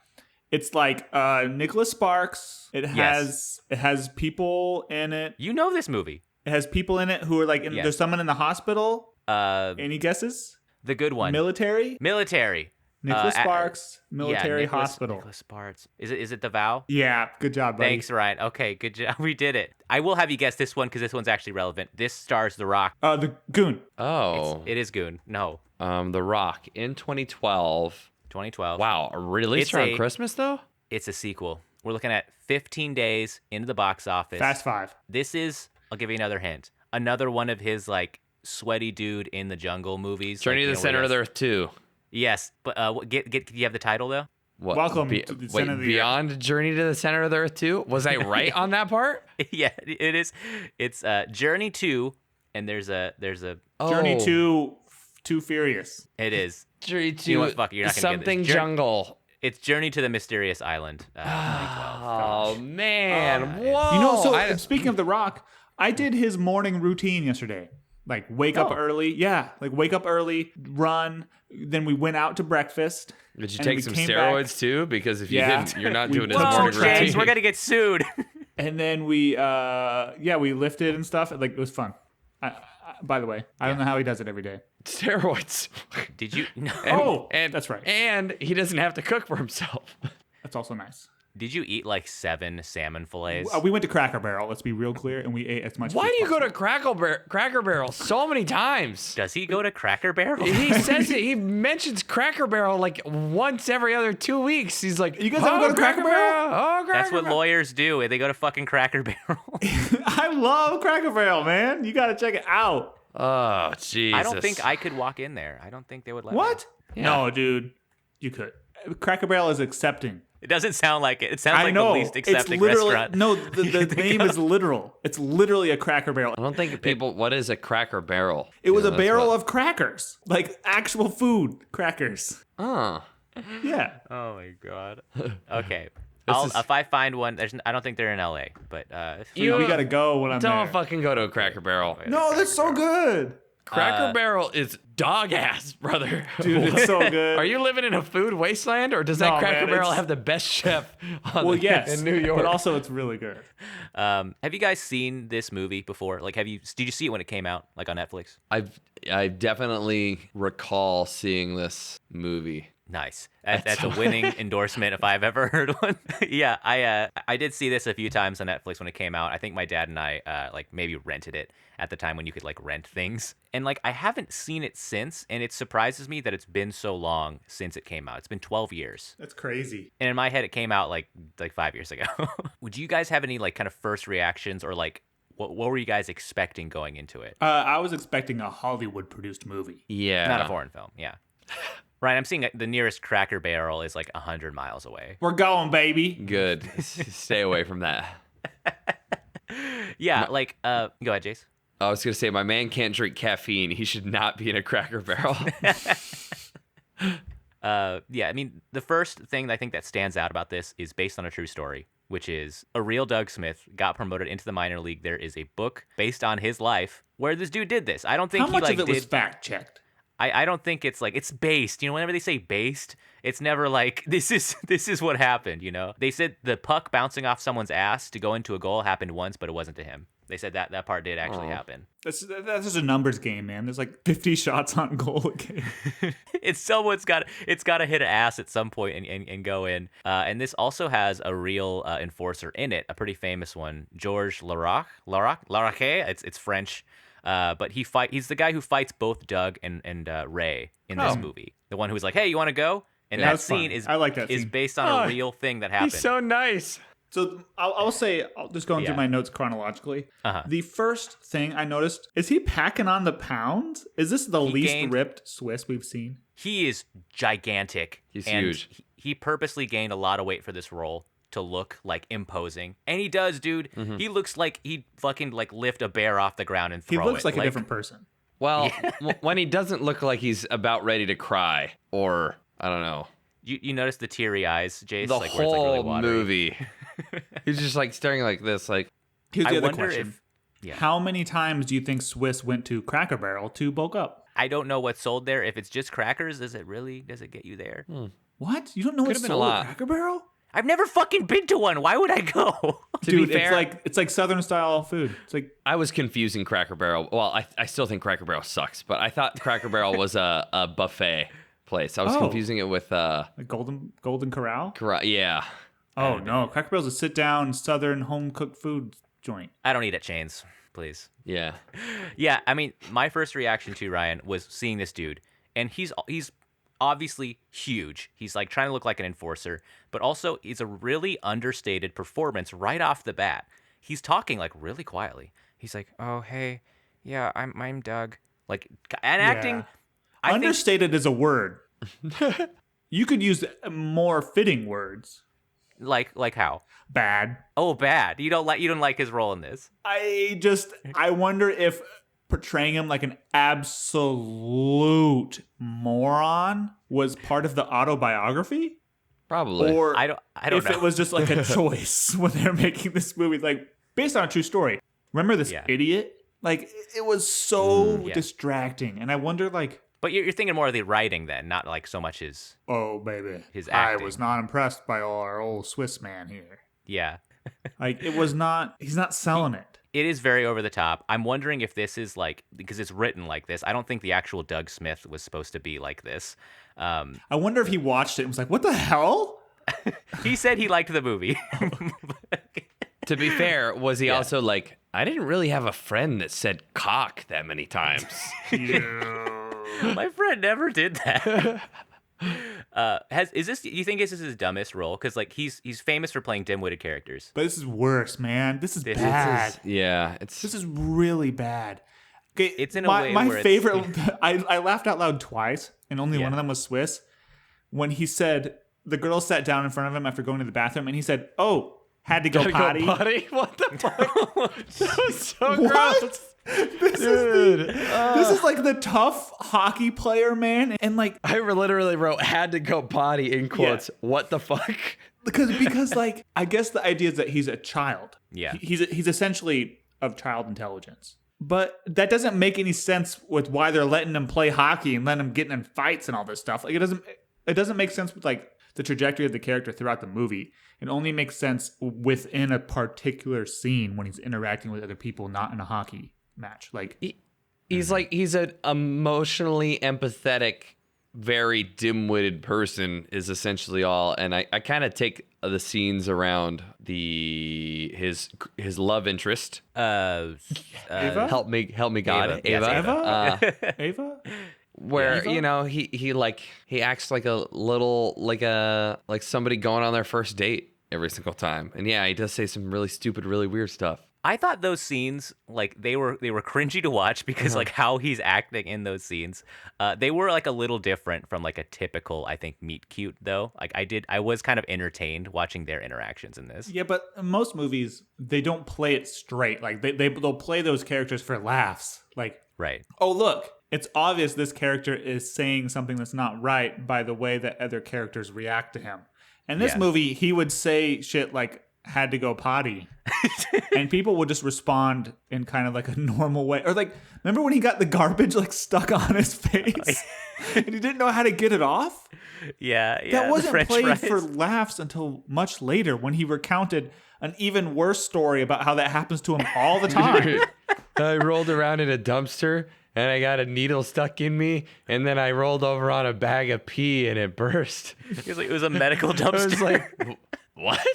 It's like Nicholas Sparks. It has people in it. You know this movie. It has people in it who are like Yes. there's someone in the hospital. Uh, Any guesses? the good one. Military? Military. Nicholas Uh, Sparks, military hospital. Nicholas Sparks. Is it The Vow? Yeah, good job, buddy. Thanks, Ryan. Okay, good job. We did it. I will have you guess this one because this one's actually relevant. This stars The Rock. The Goon. Oh. It is Goon. No, The Rock in 2012. 2012. Wow, released It's around a- Christmas though? It's a sequel. We're looking at 15 days into the box office. Fast Five. This is, I'll give you another hint. Another one of his like sweaty dude in the jungle movies. Journey like, to the Center of the Earth 2. Yes, but do you have the title though? What? Welcome to the Center of the Earth. Beyond Journey to the Center of the Earth 2? Was I right on that part? Yeah, it is. It's Journey 2, and there's a Journey to Too Furious. It is. Journey to You know what, fuck it, you're not gonna get this. something jungle. It's Journey to the Mysterious Island. 2012. Oh man! Yeah, Whoa! You know, speaking of The Rock, I did his morning routine yesterday. Like wake up early. Yeah, like wake up early, run. Then we went out to breakfast. Did you and take we some came steroids back. too? Because if you Yeah. didn't, you're not We doing his took some morning trains. routine. We're gonna get sued. And then we we lifted and stuff. Like it was fun. By the way, I don't know how he does it every day. Steroids. Did you? No. And that's right. And he doesn't have to cook for himself. That's also nice. Did you eat like 7 salmon fillets? We went to Cracker Barrel. Let's be real clear, and we ate as much. Why as do you go possible. to Cracker Barrel so many times? Does he go to Cracker Barrel? He says it. He mentions Cracker Barrel like once every other 2 weeks. He's like, You guys ever go to Cracker Barrel? Oh, Cracker That's what Barrel. lawyers do. They go to fucking Cracker Barrel. I love Cracker Barrel, man. You got to check it out. Oh, Jesus. I don't think I could walk in there. I don't think they would let me. What? Yeah. No, dude, you could. Cracker Barrel is accepting. It doesn't sound like it. It sounds I like know. the least accepting it's literally, restaurant. No, the name is literal. It's literally a Cracker Barrel. I don't think people. What is a Cracker Barrel? It was a barrel of crackers, like actual food crackers. Oh. Yeah. Oh my god. Okay. is- If I find one, I don't think they're in LA, but You- we gotta go when I'm Don't there. fucking go to a Cracker Barrel. No, that's so good, Cracker Barrel is dog ass, brother. dude. It's so good. Are you living in a food wasteland, or does No, that Cracker man, Barrel it's- have the best chef Well, yes, in New York? but also it's really good. have you guys seen this movie before? Like, did you see it when it came out, like on Netflix? I definitely recall seeing this movie. Nice. That's a winning endorsement if I've ever heard one. Yeah, I did see this a few times on Netflix when it came out. I think my dad and I like maybe rented it at the time when you could like rent things. And like I haven't seen it since, and it surprises me that it's been so long since it came out. It's been 12 years. That's crazy. And in my head it came out like 5 years ago. Would you guys have any like kind of first reactions or like what were you guys expecting going into it? I was expecting a Hollywood produced movie. Yeah. Not a foreign film. Yeah. Right, I'm seeing the nearest Cracker Barrel is like 100 miles away. We're going, baby. Good. Stay away from that. Yeah, like, go ahead, Jace. I was gonna say my man can't drink caffeine. He should not be in a Cracker Barrel. Yeah, I mean, the first thing that I think that stands out about this is based on a true story, which is a real Doug Smith got promoted into the minor league. There is a book based on his life where this dude did this. I don't think How much he like of it was did. fact checked? I don't think it's like it's based. You know, whenever they say based, it's never like this is what happened. You know, they said the puck bouncing off someone's ass to go into a goal happened once, but it wasn't to him. They said that part did actually happen. That's just a numbers game, man. There's like 50 shots on goal a game. It's someone's got to hit an ass at some point and go in. And this also has a real enforcer in it, a pretty famous one, Georges Larache. It's French. But he's the guy who fights both Doug and Ray in this movie. The one who's like, "Hey, you want to go?" And that scene I like that is scene. based on a real thing that happened. He's so nice. So I'll say, just going through my notes chronologically. The first thing I noticed is he packing on the pounds. Is this the least ripped Swiss we've seen? He is gigantic. He's and huge. He purposely gained a lot of weight for this role to look like imposing, and he does, dude. He looks like he'd fucking like lift a bear off the ground and throw it. He looks like a different person. Well, when he doesn't look like he's about ready to cry, or I don't know. You notice the teary eyes, Jace? The like, where it's, like, really whole watery. movie. He's just like staring like this, like. Here's the I other wonder question. if How many times do you think Swiss went to Cracker Barrel to bulk up? I don't know what's sold there. If it's just crackers, does it get you there? What? You don't know what's been a sold lot. at Cracker Barrel? I've never fucking been to one. Why would I go? To Dude, be fair, it's like Southern style food. It's like I was confusing Cracker Barrel. Well, I still think Cracker Barrel sucks, but I thought Cracker Barrel was a buffet place. I was confusing it with a Golden Corral. yeah. Oh no, Cracker Barrel's a sit down Southern home cooked food joint. I don't eat at chains, please. Yeah. Yeah, I mean, my first reaction to Ryan was seeing this dude, and he's obviously huge. He's like trying to look like an enforcer, but also it's a really understated performance right off the bat. He's talking like really quietly. He's like, "Oh, hey, yeah, I'm Doug." Like, and acting. I think, Understated is a word. You could use more fitting words. like how? Bad. Oh, bad. You don't like his role in this. I wonder if portraying him like an absolute moron was part of the autobiography, Probably. or I don't if know. it was just like a choice when they're making this movie, like based on a true story. Remember this idiot? Like it was so distracting, and I wonder, like, But you're thinking more of the writing then, not like so much his. oh baby, His I acting. was not impressed by our old Swiss man here. Yeah. Like it was not. He's not selling it. It is very over the top. I'm wondering if this is like, because it's written like this. I don't think the actual Doug Smith was supposed to be like this. I wonder if he watched it and was like, "What the hell?" He said he liked the movie. To be fair, was he also like, I didn't really have a friend that said cock that many times. My friend never did that. Do you think this is his dumbest role? Because like he's famous for playing dim-witted characters. But this is worse, man. This is This bad. Yeah. This is really bad. Okay, It's in a way my where it's- favorite. I laughed out loud twice, and only one of them was Swiss. When he said the girl sat down in front of him after going to the bathroom, and he said, "Oh, had to go potty." What the fuck? That was so What? gross. This is like the tough hockey player, man, and like I literally wrote had to go potty in quotes. Yeah. What the fuck? because like I guess the idea is that he's a child. Yeah. He's essentially of child intelligence. But that doesn't make any sense with why they're letting him play hockey and letting him get in fights and all this stuff. Like it doesn't make sense with like the trajectory of the character throughout the movie. It only makes sense within a particular scene when he's interacting with other people, not in a hockey match. Like He's an emotionally empathetic, very dim-witted person is essentially all. And I kind of take the scenes around his love interest. Ava? Help me God, Ava. Yes, Ava. Ava? Where Eva? you know he acts like a little like somebody going on their first date every single time. And yeah, he does say some really stupid, really weird stuff. I thought those scenes, like they were cringy to watch because like how he's acting in those scenes, they were like a little different from like a typical, I think, meet cute though. Like I was kind of entertained watching their interactions in this. Yeah, but in most movies, they don't play it straight. Like they'll play those characters for laughs. Like, Right. oh, look, it's obvious this character is saying something that's not right by the way that other characters react to him. In this Yeah. movie, he would say shit like, had to go potty. And people would just respond in kind of like a normal way. Or like, remember when he got the garbage like stuck on his face? And he didn't know how to get it off? Yeah. That the wasn't French played fries. for laughs until much later when he recounted an even worse story about how that happens to him all the time. I rolled around in a dumpster and I got a needle stuck in me, and then I rolled over on a bag of pee and it burst. It was a medical I was dumpster. like, what?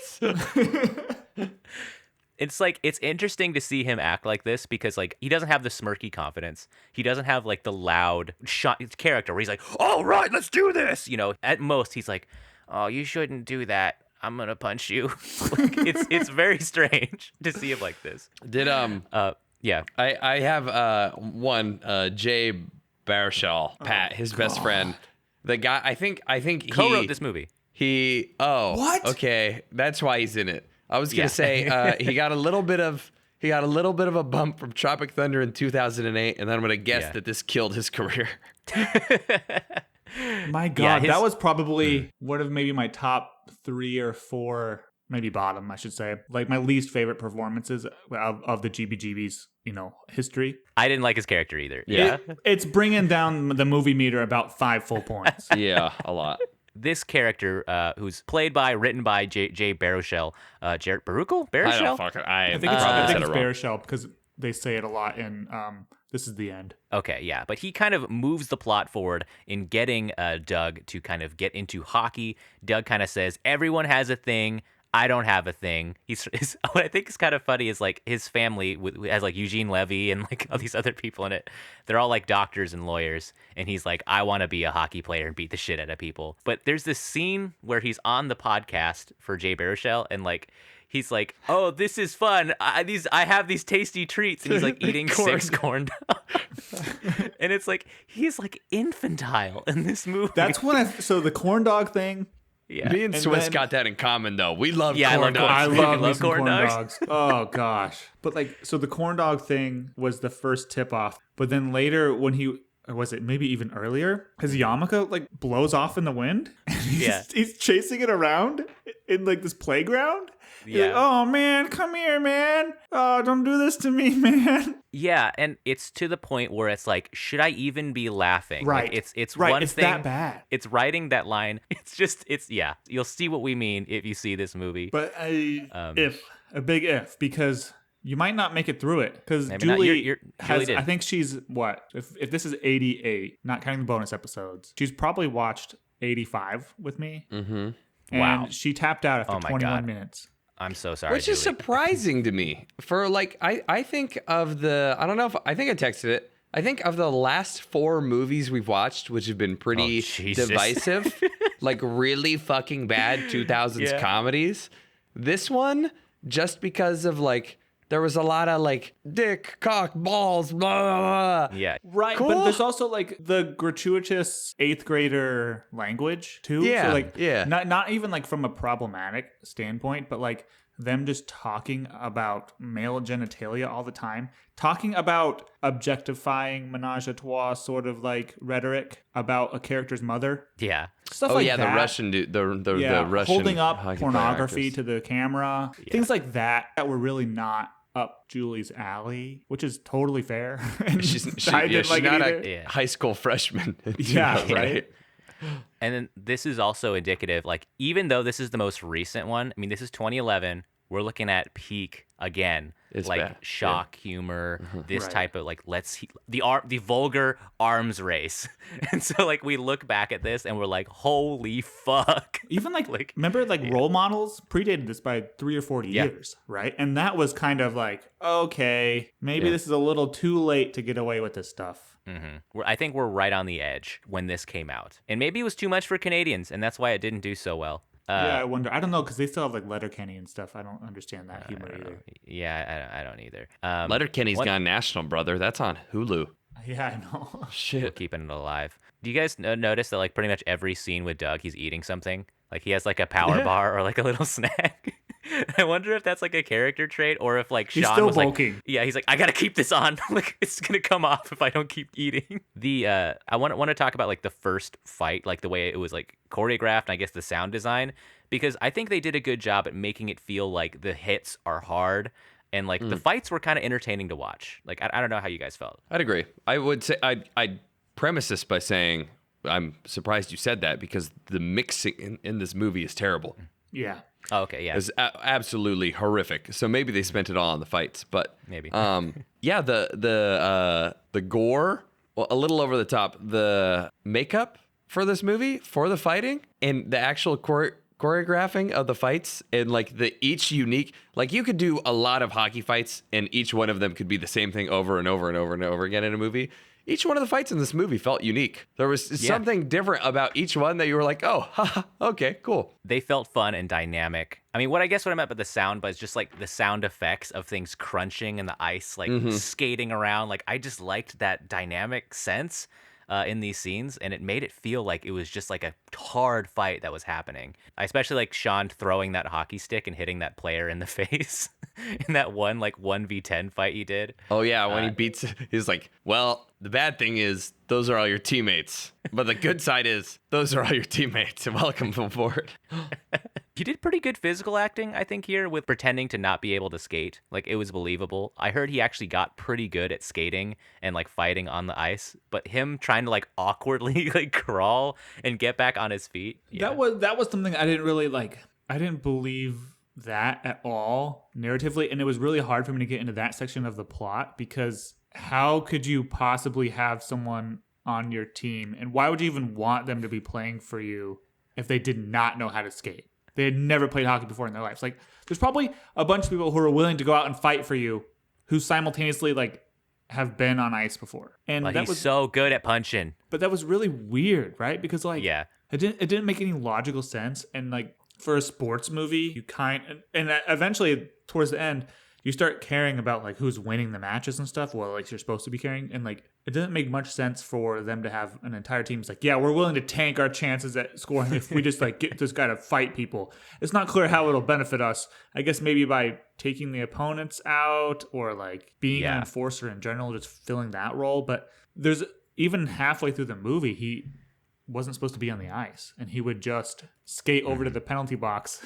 It's like it's interesting to see him act like this because like he doesn't have the smirky confidence. He doesn't have like the loud character where he's like, "All right, let's do this." At most he's like, "Oh, you shouldn't do that. I'm gonna punch you." Like, it's very strange to see him like this. Yeah. I have one Jay Baruchel, Pat, his best friend. The guy I think he co-wrote this movie. What? Okay, that's why he's in it. I was gonna say he got a little bit of a bump from Tropic Thunder in 2008, and then I'm gonna guess that this killed his career. My God, that was probably one of maybe my top 3 or 4, maybe bottom, I should say, like my least favorite performances of the GBGB's, history. I didn't like his character either. Yeah, it's bringing down the movie meter about 5 full points. Yeah, a lot. This character, who's written by Jay Baruchel, Jarrett Baruchel? I don't fucking. I think it's Baruchel because they say it a lot in This Is the End. Okay, yeah, but he kind of moves the plot forward in getting Doug to kind of get into hockey. Doug kind of says, "Everyone has a thing. I don't have a thing." What I think is kind of funny is like his family has like Eugene Levy and like all these other people in it. They're all like doctors and lawyers, and he's like, "I want to be a hockey player and beat the shit out of people." But there's this scene where he's on the podcast for Jay Baruchel, and like he's like, "Oh, this is fun. I have these tasty treats," and he's like eating 6 corn dogs. And it's like he's like infantile in this movie. That's what so the corn dog thing. Yeah. Me and Swiss got that in common, though. We love corn dogs. I love corn dogs. Oh, gosh. But, so the corn dog thing was the first tip-off. But then later when or was it maybe even earlier? His yarmulke, blows off in the wind. He's chasing it around in, this playground. Yeah. Like, "Oh, man, come here, man. Oh, don't do this to me, man." Yeah, and it's to the point where it's like, should I even be laughing? Right. Like, it's right. one It's thing. that bad. It's writing that line. You'll see what we mean if you see this movie. But a big if, because you might not make it through it. Because Julie has, I think she's, if this is 88, not counting the bonus episodes, she's probably watched 85 with me. Mm-hmm. And wow. she tapped out after 21 minutes. I'm so sorry, Which is surprising to me. For I think of I don't know if I think I texted it. I think of the last 4 movies we've watched, which have been pretty divisive, really fucking bad 2000s comedies. This one, just because of there was a lot of dick, cock, balls, blah, blah, blah. Yeah. Right. Cool. But there's also the gratuitous 8th grader language too. Yeah. So not even from a problematic standpoint, but them just talking about male genitalia all the time, talking about objectifying menage a trois sort of rhetoric about a character's mother. Yeah. Stuff like that. The Russian dude, the Russian holding up pornography to the camera. Yeah. Things like that were really not up Julie's alley, which is totally fair. she's not a high school freshman. Yeah, right. And then this is also indicative, even though this is the most recent one, I mean, this is 2011, we're looking at peak again, it's shock humor, this type of the vulgar arms race. And so we look back at this and we're like, holy fuck. Even remember Role Models predated this by 3 or 4 years, right? And that was kind of okay, maybe this is a little too late to get away with this stuff. Mm-hmm. I think we're right on the edge when this came out. And maybe it was too much for Canadians, and that's why it didn't do so well. I wonder. I don't know, because they still have Letterkenny and stuff. I don't understand that humor either. Yeah, I don't either. Letterkenny's gone national, brother. That's on Hulu. Yeah, I know. Shit. We're keeping it alive. Do you guys notice that pretty much every scene with Doug, he's eating something? He has a power bar or a little snack. I wonder if that's a character trait, or if he's Seann still was bulking. He's I gotta keep this on. It's gonna come off if I don't keep eating. I want to talk about the first fight, the way it was choreographed, and I guess the sound design, because I think they did a good job at making it feel like the hits are hard, and the fights were kind of entertaining to watch. I don't know how you guys felt. I'd agree. I would say I'd premise this by saying I'm surprised you said that, because the mixing in this movie is terrible. Yeah. Oh, okay, yeah. It's absolutely horrific. So maybe they spent it all on the fights, but maybe. Yeah, the gore, well, a little over the top. The makeup for this movie, for the fighting, and the actual choreographing of the fights and like the each unique, like you could do a lot of hockey fights and each one of them could be the same thing over and over and over and over again in a movie. Each one of the fights in this movie felt unique. There was something different about each one that you were like, oh, haha, okay, cool. They felt fun and dynamic. I mean, what I meant by the sound was just like the sound effects of things crunching in the ice, like skating around. Like I just liked that dynamic sense in these scenes, and it made it feel like it was just like a hard fight that was happening. I especially like Seann throwing that hockey stick and hitting that player in the face in that one like 1v10 fight he did. Oh yeah, when he beats, he's like, well, the bad thing is those are all your teammates, but the good side is those are all your teammates. Welcome aboard. He did pretty good physical acting, I think, here with pretending to not be able to skate. Like, it was believable. I heard he actually got pretty good at skating and, like, fighting on the ice. But him trying to, like, awkwardly, like, crawl and get back on his feet. Yeah. That was something I didn't really, like, I didn't believe that at all narratively. And it was really hard for me to get into that section of the plot because how could you possibly have someone on your team? And why would you even want them to be playing for you if they did not know how to skate? They had never played hockey before in their lives. Like, there's probably a bunch of people who are willing to go out and fight for you who simultaneously, like, have been on ice before. And that was so good at punching. But that was really weird, right? Because, like, it didn't make any logical sense. And, like, for a sports movie, you and eventually, towards the end, you start caring about, like, who's winning the matches and stuff. Well, like, you're supposed to be caring. And, like, it doesn't make much sense for them to have an entire team. It's like, yeah, we're willing to tank our chances at scoring if we just, like, get this guy to fight people. It's not clear how it'll benefit us. I guess maybe by taking the opponents out or, like, being an enforcer in general, just filling that role. But there's even halfway through the movie, he wasn't supposed to be on the ice. And he would just skate over to the penalty box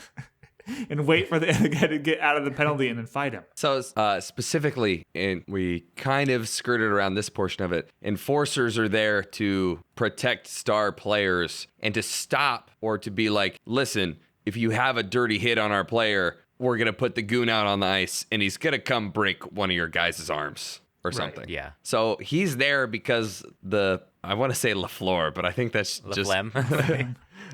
and wait for the other guy to get out of the penalty and then fight him. So specifically, and we kind of skirted around this portion of it, enforcers are there to protect star players and to stop or to be like, listen, if you have a dirty hit on our player, we're going to put the goon out on the ice and he's going to come break one of your guys' arms or something. Right, yeah. So he's there because I want to say LaFleur, but I think that's just...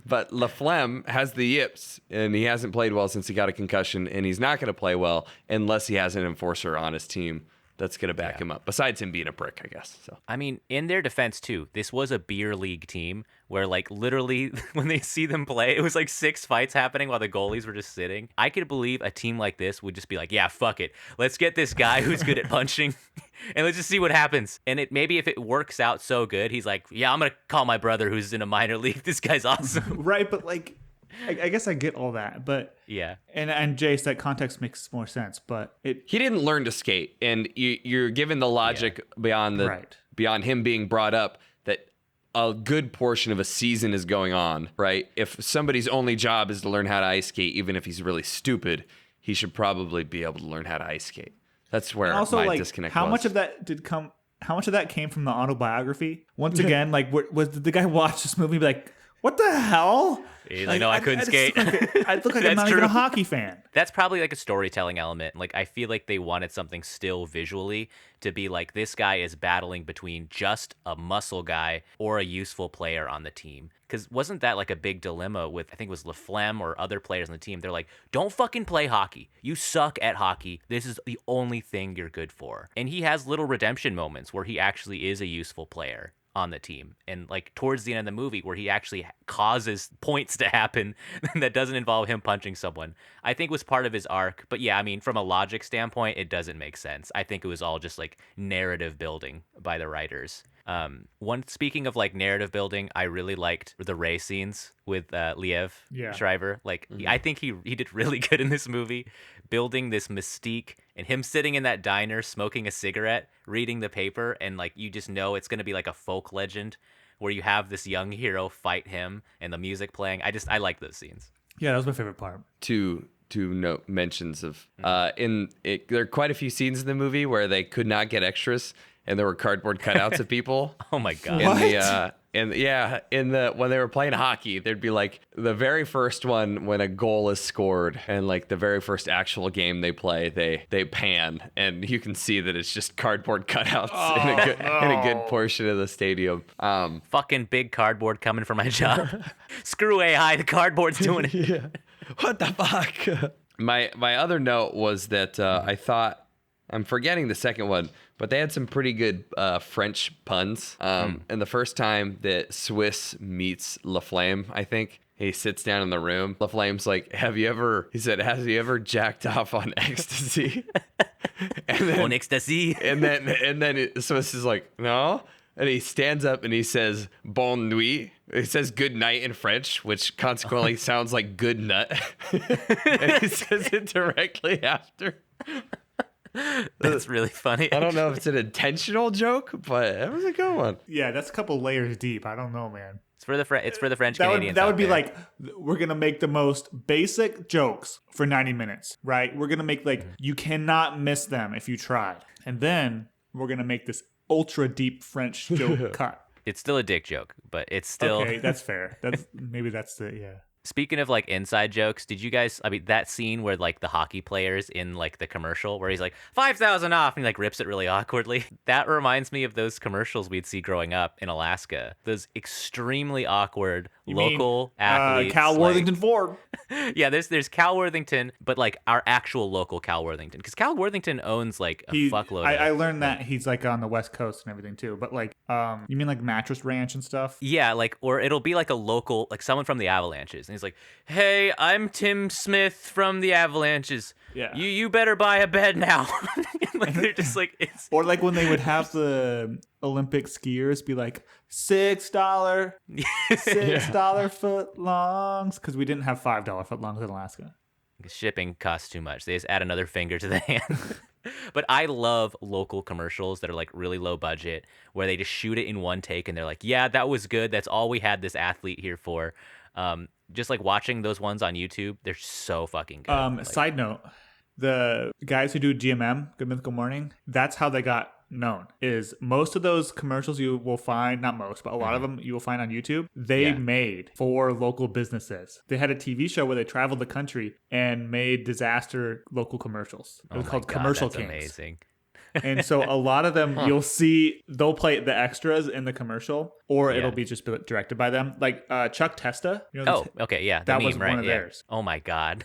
But Laflemme has the yips, and he hasn't played well since he got a concussion, and he's not going to play well unless he has an enforcer on his team that's going to back him up, besides him being a prick, I guess. So I mean, in their defense, too, this was a beer league team where, like, literally, when they see them play, it was like 6 fights happening while the goalies were just sitting. I could believe a team like this would just be like, yeah, fuck it. Let's get this guy who's good at punching, and let's just see what happens. And maybe if it works out so good, he's like, yeah, I'm going to call my brother who's in a minor league. This guy's awesome. Right, but, like, I guess I get all that, but yeah, and Jace, that context makes more sense. But he didn't learn to skate, and you're given the logic beyond him being brought up that a good portion of a season is going on, right? If somebody's only job is to learn how to ice skate, even if he's really stupid, he should probably be able to learn how to ice skate. That's where also, my like, disconnect how was. much of that come? How much of that came from the autobiography? Once again, like, did the guy watch this movie and be like, what the hell? He's like, no, I couldn't skate. I look like I'm not even a hockey fan. That's probably like a storytelling element. Like, I feel like they wanted something still visually to be like, this guy is battling between just a muscle guy or a useful player on the team. Because wasn't that like a big dilemma with, I think it was Laflemme or other players on the team? They're like, don't fucking play hockey. You suck at hockey. This is the only thing you're good for. And he has little redemption moments where he actually is a useful player on the team, and like towards the end of the movie where he actually causes points to happen that doesn't involve him punching someone, I think was part of his arc. But yeah, I mean, from a logic standpoint, it doesn't make sense. I think it was all just like narrative building by the writers. Speaking of like narrative building, I really liked the race scenes with Liev Schreiber. Like, I think he did really good in this movie, building this mystique, and him sitting in that diner smoking a cigarette, reading the paper, and like you just know it's gonna be like a folk legend where you have this young hero fight him and the music playing. I like those scenes. Yeah, that was my favorite part. Two note mentions of there are quite a few scenes in the movie where they could not get extras and there were cardboard cutouts of people. Oh my god! And yeah, when they were playing hockey, there'd be like the very first one when a goal is scored, and like the very first actual game they play, they pan, and you can see that it's just cardboard cutouts in a good portion of the stadium. Fucking big cardboard coming for my job. Screw AI, the cardboard's doing it. Yeah. What the fuck? My other note was that I thought, I'm forgetting the second one, but they had some pretty good French puns. And the first time that Swiss meets LaFlamme, I think, he sits down in the room. LaFlamme's like, has he ever jacked off on ecstasy? On ecstasy. And then Swiss is like, no. And he stands up and he says, bonne nuit. He says good night in French, which consequently sounds like good nut. And he says it directly after. That's really funny. I don't know if it's an intentional joke, but it was a good one. Yeah, that's a couple layers deep. I don't know, man. It's for the French That Canadians. would be like, we're going to make the most basic jokes for 90 minutes, right? We're going to make like, you cannot miss them if you tried. And then we're going to make this ultra deep French joke cut. It's still a dick joke, but it's still Okay, that's fair. Maybe that's the, yeah. Speaking of like inside jokes, did you guys, I mean, that scene where like the hockey players in like the commercial where he's like 5,000 off and he like rips it really awkwardly. That reminds me of those commercials we'd see growing up in Alaska. Those extremely awkward local athletes. Cal Worthington Ford. Yeah, there's Cal Worthington, but like our actual local Cal Worthington. Because Cal Worthington owns like a fuckload. I learned that he's like on the West Coast and everything too. But like, you mean like Mattress Ranch and stuff? Yeah, like, or it'll be like a local, like someone from the Avalanches. And he's like, hey, I'm Tim Smith from the Avalanches. Yeah. You better buy a bed now. Like they're just like, it's. Or like when they would have the Olympic skiers be like $6 foot longs, because we didn't have $5 foot longs in Alaska. Shipping costs too much. They just add another finger to the hand. But I love local commercials that are like really low budget, where they just shoot it in one take and they're like, yeah, that was good. That's all we had this athlete here for. Just like watching those ones on YouTube, they're so fucking good. Like, side note, the guys who do GMM, Good Mythical Morning, that's how they got known. Is most of those commercials you will find, not most, but a lot of them you will find on YouTube, they made for local businesses. They had a TV show where they traveled the country and made disaster local commercials. It was called Commercial Kings. Amazing. And so a lot of them you'll see, they'll play the extras in the commercial, or it'll be just directed by them. Like Chuck Testa. You know, okay, yeah. That meme, was right? one of theirs. Oh my God.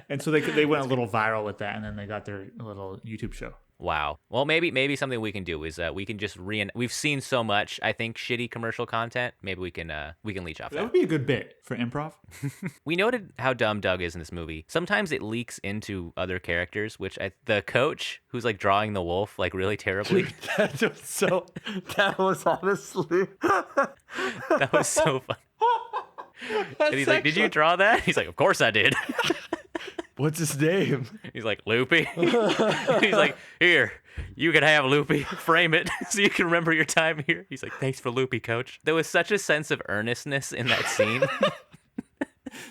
And so they went a little viral with that, and then they got their little YouTube show. Wow. Well, maybe something we can do is we can just we've seen so much, I think, shitty commercial content. Maybe we can leech off That would be a good bit for improv. We noted how dumb Doug is in this movie. Sometimes it leaks into other characters, which the coach who's like drawing the wolf like really terribly. That was honestly That was so fun. And he's like, "Did you draw that?" He's like, "Of course I did." What's his name? He's like, Loopy. He's like, "Here, you can have Loopy. Frame it so you can remember your time here." He's like, "Thanks for Loopy, coach." There was such a sense of earnestness in that scene.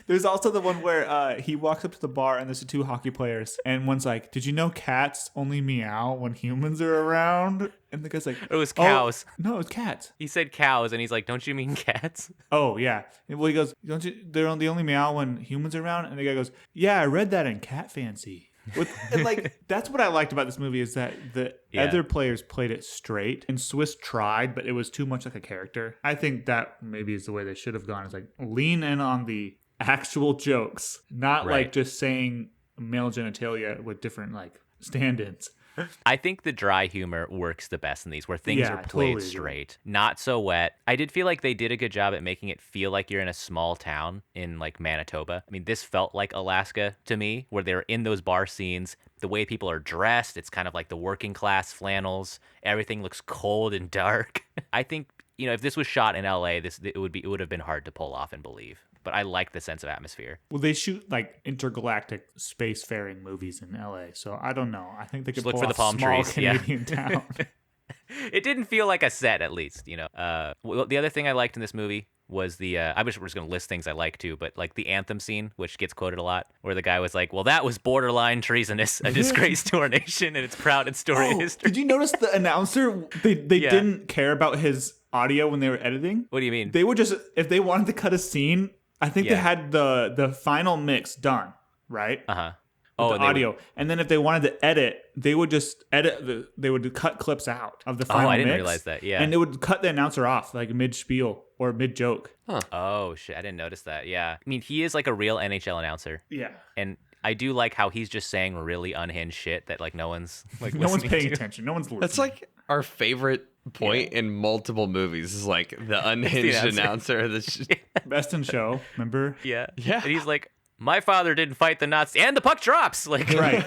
There's also the one where he walks up to the bar and there's the two hockey players, and one's like, "Did you know cats only meow when humans are around?" And the guy's like, It was cows. Oh, no, it was cats. He said cows, and he's like, "Don't you mean cats?" Oh yeah. And well, he goes, "Don't you? They only meow when humans are around." And the guy goes, "Yeah, I read that in Cat Fancy." And like that's what I liked about this movie, is that the other players played it straight, and Swiss tried, but it was too much like a character. I think that maybe is the way they should have gone. Is like lean in on the actual jokes, not like just saying male genitalia with different like stand-ins. I think the dry humor works the best in these, where things are played totally straight, not so wet. I did feel like they did a good job at making it feel like you're in a small town in like Manitoba. I mean, this felt like Alaska to me, where they're in those bar scenes. The way people are dressed, it's kind of like the working class flannels. Everything looks cold and dark. I think, if this was shot in LA, it would have been hard to pull off and believe. But I like the sense of atmosphere. Well, they shoot like intergalactic spacefaring movies in LA, so I don't know. I think they could look pull for the off palm small trees. Canadian town. It didn't feel like a set, at least. Well, the other thing I liked in this movie was the I wish we were just gonna list things I like too, but like the anthem scene, which gets quoted a lot, where the guy was like, "Well, that was borderline treasonous, a disgrace to our nation and its proud and storied history." Did you notice the announcer? They didn't care about his audio when they were editing. What do you mean? They would just, if they wanted to cut a scene, I think they Yeah. had the final mix done, right? Uh-huh. With Oh, the audio. And then if they wanted to edit, they would just they would cut clips out of the final I didn't mix. realize that, yeah. And it would cut the announcer off, like mid-spiel or mid-joke. Oh, shit. I didn't notice that. Yeah. I mean, he is like a real NHL announcer. Yeah. And I do like how he's just saying really unhinged shit that like no one's like No one's listening paying to. attention. No one's listening. That's like our favorite point in multiple movies is like the unhinged announcer. Best in show, remember? Yeah. Yeah. And he's like, my father didn't fight the Nazis, and the puck drops. Like, Right.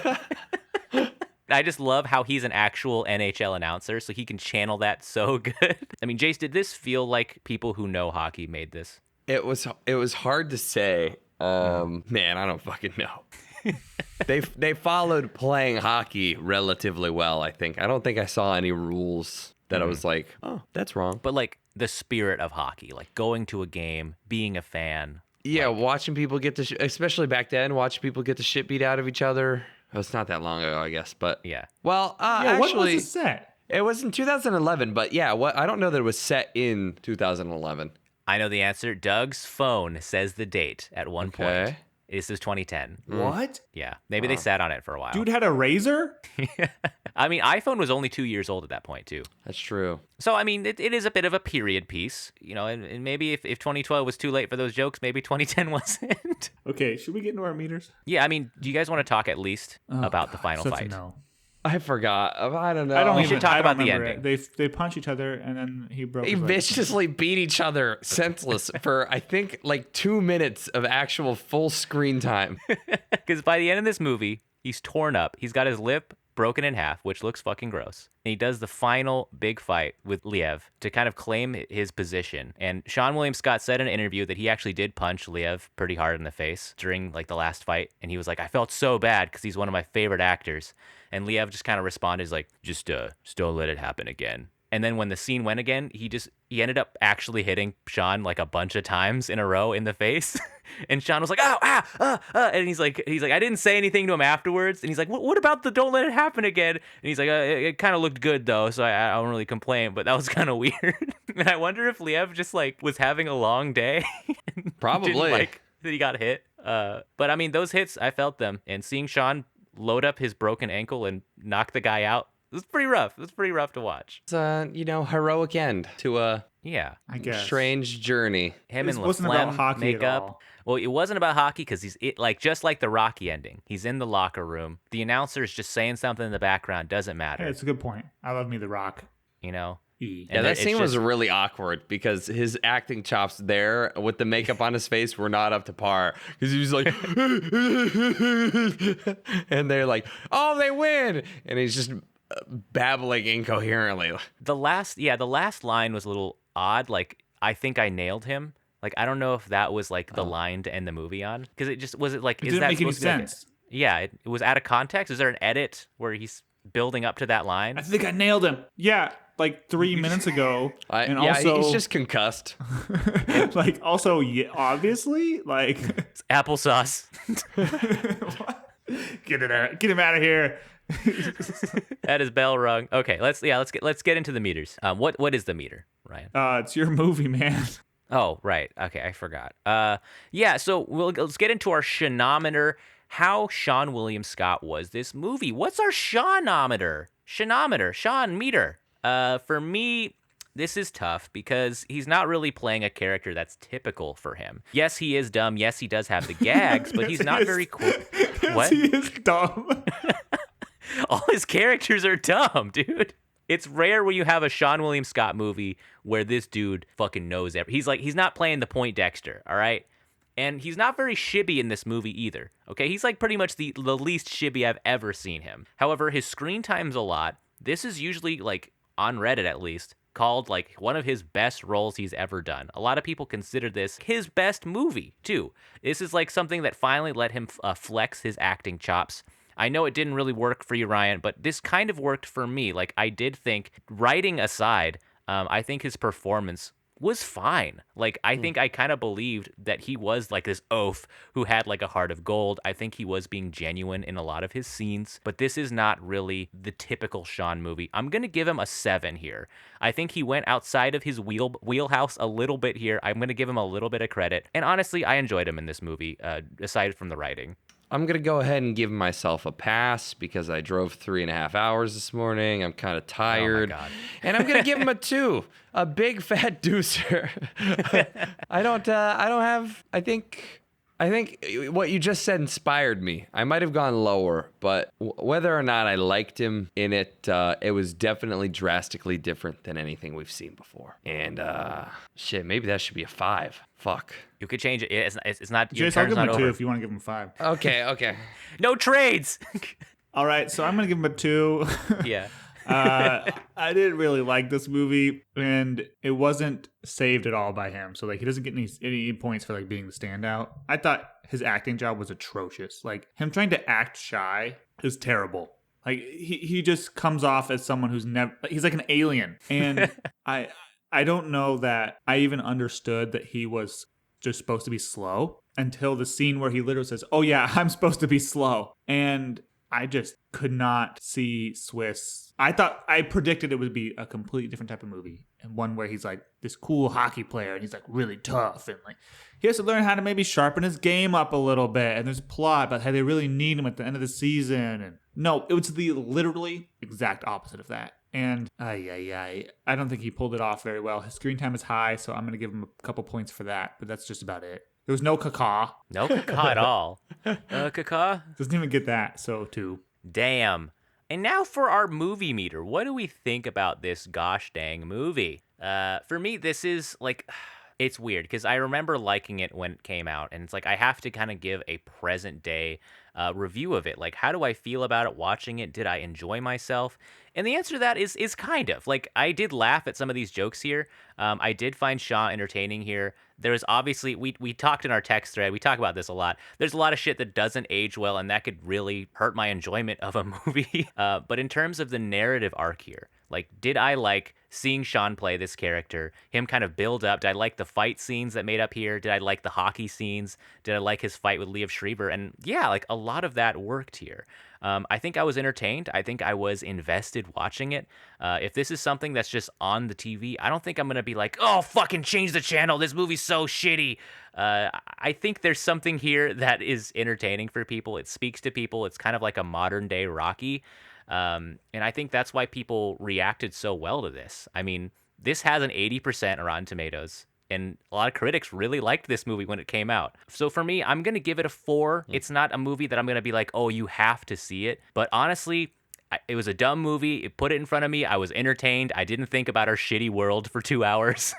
I just love how he's an actual NHL announcer, so he can channel that so good. I mean, Jace, did this feel like people who know hockey made this? It was hard to say. Man, I don't fucking know. They followed playing hockey relatively well, I think. I don't think I saw any rules that I was like, oh, that's wrong. But like the spirit of hockey, like going to a game, being a fan. Yeah, watching people get especially back then, watching people get the shit beat out of each other. Oh, it's not that long ago, I guess, but Yeah. Well, Yeah, what was actually, the set? it was in 2011, but yeah, I don't know that it was set in 2011. I know the answer. Doug's phone says the date at one point. Okay. This is 2010. What? Yeah. Maybe they sat on it for a while. Dude had a razor? I mean, iPhone was only 2 years old at that point, too. That's true. So, I mean, it is a bit of a period piece, you know, and maybe if 2012 was too late for those jokes, maybe 2010 wasn't. Okay, should we get into our meters? Yeah, I mean, do you guys want to talk at least about the final That's a fight? no. I forgot. I don't know. I don't We even, should talk I about don't the remember ending. it. They punch each other and then he broke They his leg. viciously beat each other senseless for, I think, like 2 minutes of actual full screen time. Because by the end of this movie, he's torn up. He's got his lip broken in half, which looks fucking gross. And he does the final big fight with Liev to kind of claim his position. And Seann William Scott said in an interview that he actually did punch Liev pretty hard in the face during like the last fight. And he was like, I felt so bad because he's one of my favorite actors. And Liev just kind of responded, he's like, just don't let it happen again. And then when the scene went again, he ended up actually hitting Sean like a bunch of times in a row in the face. And Sean was like, oh, and he's like, I didn't say anything to him afterwards. And he's like, what about the don't let it happen again? And he's like, it kind of looked good though, so I don't really complain, but that was kind of weird. And I wonder if Liev just like was having a long day. And Probably. didn't like that he got hit. But I mean, those hits, I felt them. And seeing Sean load up his broken ankle and knock the guy out, it was pretty rough. It was pretty rough to watch. It's a, heroic end to a Yeah. I guess. strange journey. Him This and wasn't LaFlemme about hockey make at up. all. Well, it wasn't about hockey because just like the Rocky ending. He's in the locker room. The announcer's just saying something in the background. Doesn't matter. Hey, it's a good point. I love me the Rock. You know? E. Yeah, And that it's scene was just- really awkward because his acting chops there with the makeup on his face were not up to par. Because he was like, and they're like, oh, they win. And he's just babbling incoherently. The last line was a little odd. Like, I think I nailed him. Like, I don't know if that was like the line to end the movie on. Because it just, was it like, It is didn't that make any supposed to be like sense. yeah, it was out of context. Is there an edit where he's building up to that line? I think I nailed him. Yeah, like 3 minutes ago. And also, he's just concussed. like, also, yeah, obviously, like, It's applesauce. get him out of here. That is bell rung. Okay, let's get into the meters. What is the meter, Ryan? It's your movie, man. Oh, right. Okay, I forgot. Yeah. So let's get into our Seanometer. How Seann William Scott was this movie? What's our Seanometer? Sean meter. For me, this is tough because he's not really playing a character that's typical for him. Yes, he is dumb. Yes, he does have the gags, but Yes, he's he not is. very cool. Yes, What? he is dumb. All his characters are dumb, dude. It's rare when you have a Seann William Scott movie where this dude fucking knows everything. He's not playing the Point Dexter, all right? And he's not very shibby in this movie either, okay? He's like pretty much the least shibby I've ever seen him. However, his screen time's a lot. This is usually, like, on Reddit at least, called like one of his best roles he's ever done. A lot of people consider this his best movie, too. This is like something that finally let him flex his acting chops. I know it didn't really work for you, Ryan, but this kind of worked for me. Like, I did think, writing aside, I think his performance was fine. Like, I think I kind of believed that he was like this oaf who had like a heart of gold. I think he was being genuine in a lot of his scenes, but this is not really the typical Seann movie. I'm going to give him a 7 here. I think he went outside of his wheelhouse a little bit here. I'm going to give him a little bit of credit. And honestly, I enjoyed him in this movie, aside from the writing. I'm going to go ahead and give myself a pass because I drove 3.5 hours this morning. I'm kind of tired. Oh my God. And I'm going to give him a 2, a big fat deucer. I think what you just said inspired me. I might have gone lower, but whether or not I liked him in it, it was definitely drastically different than anything we've seen before. And shit, maybe that should be a 5. Fuck. You could change it. It's not. Your Jace, I'll turn's give him not a 2 over. if you want to give him 5. Okay. No trades. All right, so I'm going to give him a 2. Yeah. I didn't really like this movie, and it wasn't saved at all by him. So like he doesn't get any points for like being the standout. I thought his acting job was atrocious. Like him trying to act shy is terrible. Like he just comes off as someone who's never. He's like an alien, and I don't know that I even understood that he was just supposed to be slow until the scene where he literally says, "Oh yeah, I'm supposed to be slow," and I just could not see Swiss. I predicted it would be a completely different type of movie, and one where he's like this cool hockey player and he's like really tough and like he has to learn how to maybe sharpen his game up a little bit, and there's a plot about how they really need him at the end of the season. And no, it was the literally exact opposite of that. And I don't think he pulled it off very well. His screen time is high, so I'm gonna give him a couple points for that, but that's just about it. There was no caca. No caca at all. Caca? Doesn't even get that, so 2. Damn. And now for our movie meter. What do we think about this gosh dang movie? For me, this is like, it's weird because I remember liking it when it came out, and it's like I have to kind of give a present day review of it. Like, how do I feel about it watching it? Did I enjoy myself? And the answer to that is kind of. Like, I did laugh at some of these jokes here. I did find Sean entertaining here. There was obviously, we talked in our text thread, we talk about this a lot. There's a lot of shit that doesn't age well, and that could really hurt my enjoyment of a movie. But in terms of the narrative arc here, like, did I like seeing Sean play this character, him kind of build up? Did I like the fight scenes that made up here? Did I like the hockey scenes? Did I like his fight with Liev Schreiber? And yeah, like a lot of that worked here. I think I was entertained. I think I was invested watching it. If this is something that's just on the TV, I don't think I'm going to be like, oh, fucking change the channel. This movie's so shitty. I think there's something here that is entertaining for people. It speaks to people. It's kind of like a modern day Rocky. And I think that's why people reacted so well to this. I mean, this has an 80% Rotten Tomatoes. And a lot of critics really liked this movie when it came out. So for me, I'm going to give it a 4. It's not a movie that I'm going to be like, oh, you have to see it. But honestly, it was a dumb movie. It put it in front of me. I was entertained. I didn't think about our shitty world for 2 hours.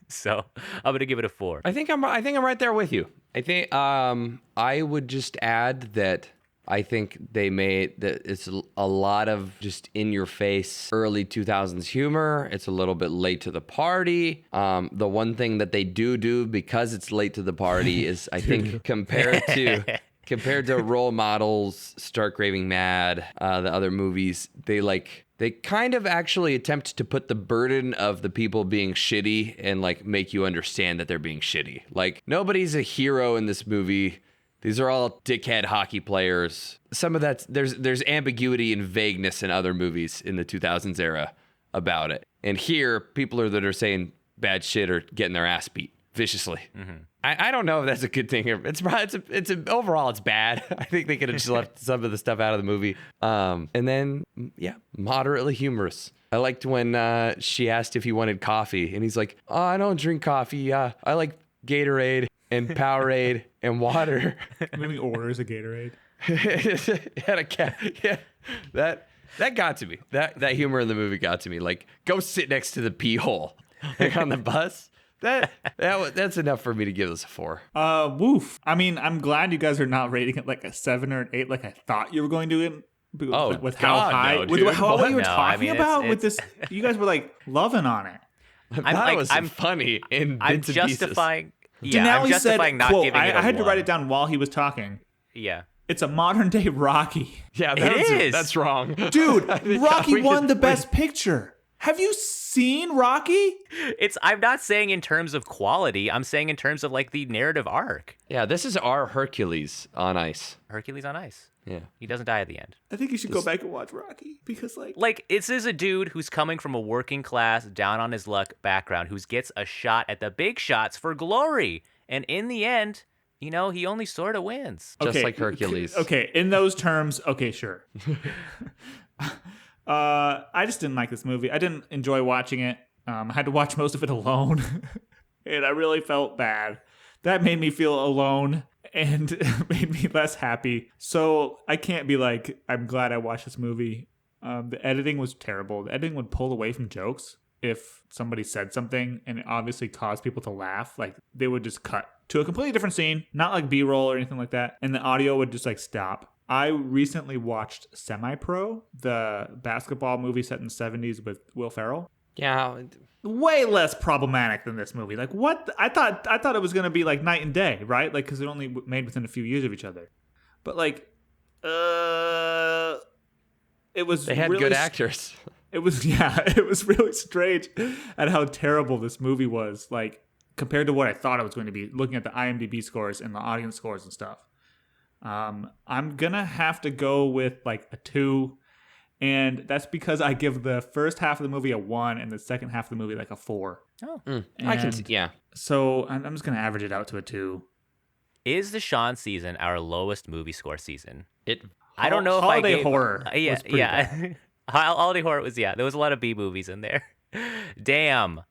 So I'm going to give it a 4. I think I'm right there with you. I think I would just add that I think they made that it's a lot of just in your face early 2000s humor. It's a little bit late to the party. The one thing that they do because it's late to the party is I think compared to Role Models, Stark Raving Mad, the other movies, they kind of actually attempt to put the burden of the people being shitty and like make you understand that they're being shitty. Like nobody's a hero in this movie. These are all dickhead hockey players. Some of that, there's ambiguity and vagueness in other movies in the 2000s era about it. And here, people that are saying bad shit are getting their ass beat viciously. Mm-hmm. I don't know if that's a good thing. Overall, it's bad. I think they could have just left some of the stuff out of the movie. And then, yeah, moderately humorous. I liked when she asked if he wanted coffee, and he's like, "Oh, I don't drink coffee. I like Gatorade and Powerade and water." Maybe orders a Gatorade. Had a cat. Yeah, that got to me. That humor in the movie got to me. Like, go sit next to the pee hole, like on the bus. That's enough for me to give this a 4. Woof. I mean, I'm glad you guys are not rating it like a 7 or an 8, like I thought you were going to. With how high, no, with what you were talking about with it's, this, you guys were like loving on it. I'm funny in I'm bits and pieces. justifying. Yeah, Denali I'm justifying said, not quote, giving it a I had to 1. write it down while he was talking. Yeah. It's a modern day Rocky. Yeah, It is. That's wrong. Dude, Rocky won the best picture. Have you seen Rocky? I'm not saying in terms of quality. I'm saying in terms of like the narrative arc. Yeah, this is our Hercules on ice. Hercules on ice. Yeah. He doesn't die at the end. I think you should go back and watch Rocky because Like, this is a dude who's coming from a working class, down on his luck background, who gets a shot at the big shots for glory. And in the end, he only sort of wins. Just like Hercules. Okay, in those terms, okay, sure. I just didn't like this movie. I didn't enjoy watching it. I had to watch most of it alone, and I really felt bad. That made me feel alone and made me less happy. So I can't be like, I'm glad I watched this movie. The editing was terrible. The editing would pull away from jokes if somebody said something and it obviously caused people to laugh. Like, they would just cut to a completely different scene, not like B-roll or anything like that, and the audio would just like stop. I recently watched Semi-Pro, the basketball movie set in the 70s with Will Ferrell. Yeah. Way less problematic than this movie. Like, what? I thought it was going to be like night and day, right? Like, because it only made within a few years of each other. But like, it was. They had really good actors. It was, yeah, it was really strange at how terrible this movie was. Like, compared to what I thought it was going to be, looking at the IMDb scores and the audience scores and stuff. I'm gonna have to go with like a 2, and that's because I give the first half of the movie a 1 and the second half of the movie like a 4. Oh, I can see, yeah. So I'm just gonna average it out to a 2. Is the Seann season our lowest movie score season? It. I don't know if Holiday I gave... Horror. Yeah, was pretty yeah. bad. Holiday Horror was, yeah. There was a lot of B movies in there. Damn.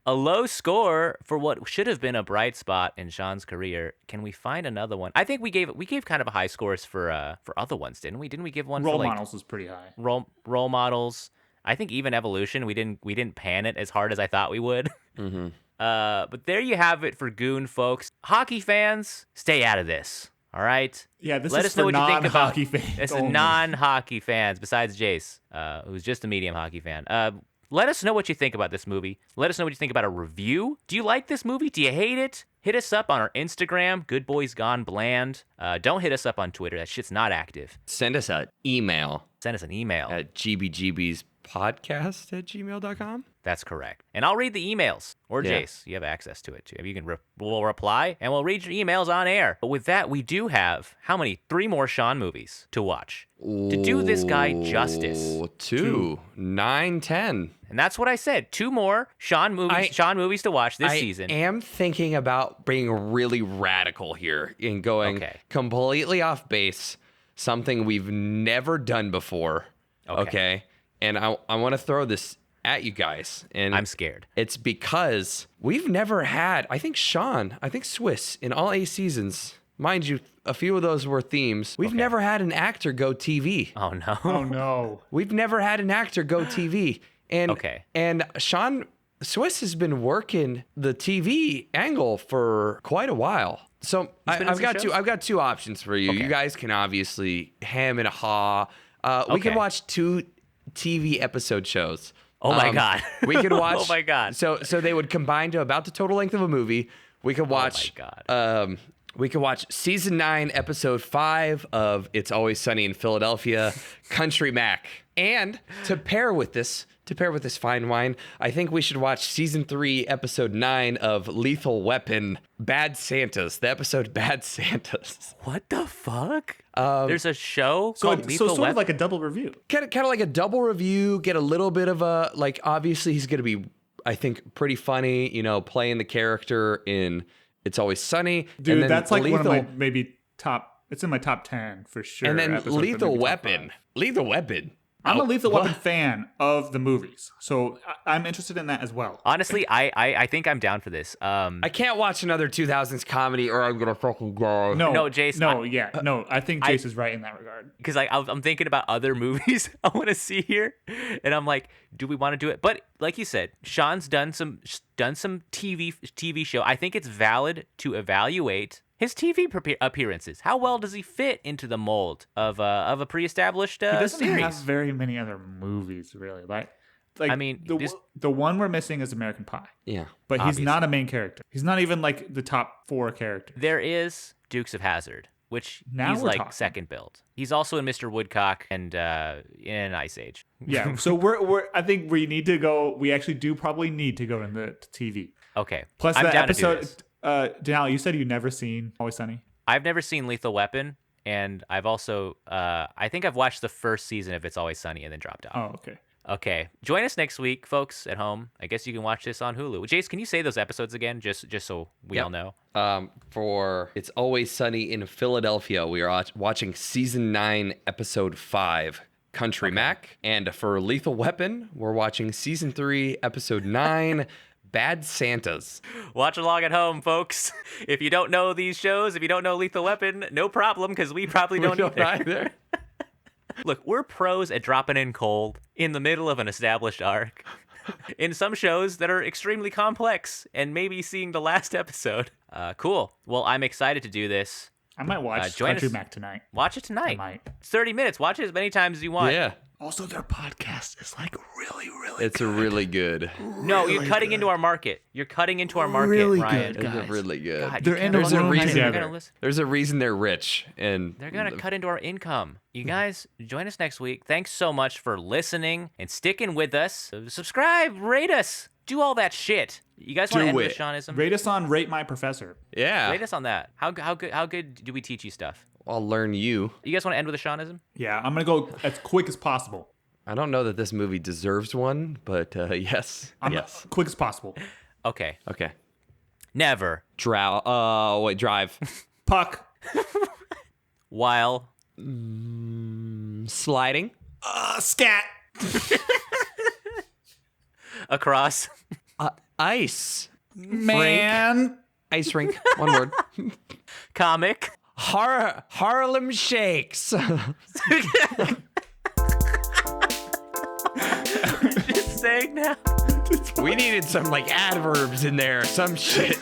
A low score for what should have been a bright spot in Sean's career. Can we find another one? I think we gave kind of high scores for other ones, didn't we? Didn't we give one Role for like Models was pretty high. role models? I think even Evolution, we didn't pan it as hard as I thought we would. Mm-hmm. But there you have it for Goon, folks. Hockey fans, stay out of this. All right. Yeah, this Let is us know for what you think about non-hockey fans. This is only. non-hockey fans, besides Jace, who's just a medium hockey fan. Let us know what you think about this movie. Let us know what you think about a review. Do you like this movie? Do you hate it? Hit us up on our Instagram, Good Boys Gone Bland. Don't hit us up on Twitter. That shit's not active. Send us an email Send us an email. at gbgbspodcast@gmail.com. That's correct. And I'll read the emails. Or Yeah. Jace, you have access to it too. You can we'll reply, and we'll read your emails on air. But with that, we do have, how many? 3 more Seann movies to watch. To do this guy justice. Ooh, 2, 9, 10. And that's what I said. 2 more Seann movies to watch this season. I am thinking about being really radical here and going completely off base, something we've never done before. Okay. And I want to throw this at you guys. And I'm scared. It's because we've never had, I think Swiss in all 8 seasons, mind you, a few of those were themes. We've never had an actor go TV. Oh, no. Oh no. We've never had an actor go TV. And Seann Swiss has been working the TV angle for quite a while. So I've got 2 options for you. Okay. You guys can obviously hem and haw. We can watch 2 TV episode shows. Oh my God. We could watch. Oh my God. So they would combine to about the total length of a movie. We could watch. Oh my God. We could watch season 9, episode 5 of It's Always Sunny in Philadelphia, Country Mac. And to pair with this fine wine, I think we should watch season 3, episode 9 of Lethal Weapon, Bad Santas. The episode Bad Santas. What the fuck? There's a show called Lethal So sort Weapon? of like a double review. Kind of like a double review, get a little bit of a, like, obviously he's going to be, I think, pretty funny, playing the character in It's Always Sunny. Dude, and then that's like one of my Lethal- maybe top, it's in my top 10 for sure. And then episodes, but Lethal maybe top Weapon. 5. Lethal Weapon. I'm a Lethal what? Weapon fan of the movies, so I'm interested in that as well. Honestly, I think I'm down for this. I can't watch another 2000s comedy or I'm going to fucking go. No, Jace, I think Jace is right in that regard. Because I'm thinking about other movies I want to see here, and I'm like, do we want to do it? But like you said, Sean's done some TV show. I think it's valid to evaluate his TV appearances. How well does he fit into the mold of a pre-established He doesn't series? have very many other movies, really. Like I mean, the one we're missing is American Pie. Yeah. But he's not a main character. He's not even like the top 4 characters. There is Dukes of Hazzard. which Now he's we're like talking. second build. He's also in Mr. Woodcock and in Ice Age. Yeah, so we're I think we need to go. We actually do probably need to go in the TV. Okay. Plus I'm the down to do episode. this. Denali, you said you've never seen Always Sunny. I've never seen Lethal Weapon, and I've also I think I've watched the first season of It's Always Sunny and then dropped off. Oh, okay. Okay. Join us next week, folks, at home. I guess you can watch this on Hulu. Jace, can you say those episodes again, just so we all know? For It's Always Sunny in Philadelphia, we are watching season 9, episode 5, Country Mac. And for Lethal Weapon, we're watching season 3, episode 9, Bad Santas. Watch along at home, folks. If you don't know these shows, if you don't know Lethal Weapon, no problem, because we probably don't either. Look, we're pros at dropping in cold in the middle of an established arc in some shows that are extremely complex and maybe seeing the last episode. Cool. Well, I'm excited to do this. I might watch join Country us- Mac tonight. Watch it I tonight. might. It's 30 minutes. Watch it as many times as you want. Yeah, Also, their podcast is like really, really. it's really good. No, you're cutting into our market. You're cutting into our market, Really Ryan. good, It's guys. really good. God, They're you in can't a listen. room They're together. gonna listen. There's a reason they're rich, and They're going to cut into our income. You guys, join us next week. Thanks so much for listening and sticking with us. Subscribe, rate us, do all that shit. You guys want to Do end with it. a Seanism? Rate us on Rate My Professor. yeah, Rate us on that. How good do we teach you stuff? I'll learn you. You guys want to end with a Seanism? Yeah, I'm gonna go as quick as possible. I don't know that this movie deserves one, but yes, yes. Quick as possible. Okay. Okay. Never. Drive. Puck. While Sliding. Scat. across Ice. Man. Ice rink. One word. comic. Harlem Shakes. Just saying now. We needed some like adverbs in there, some shit.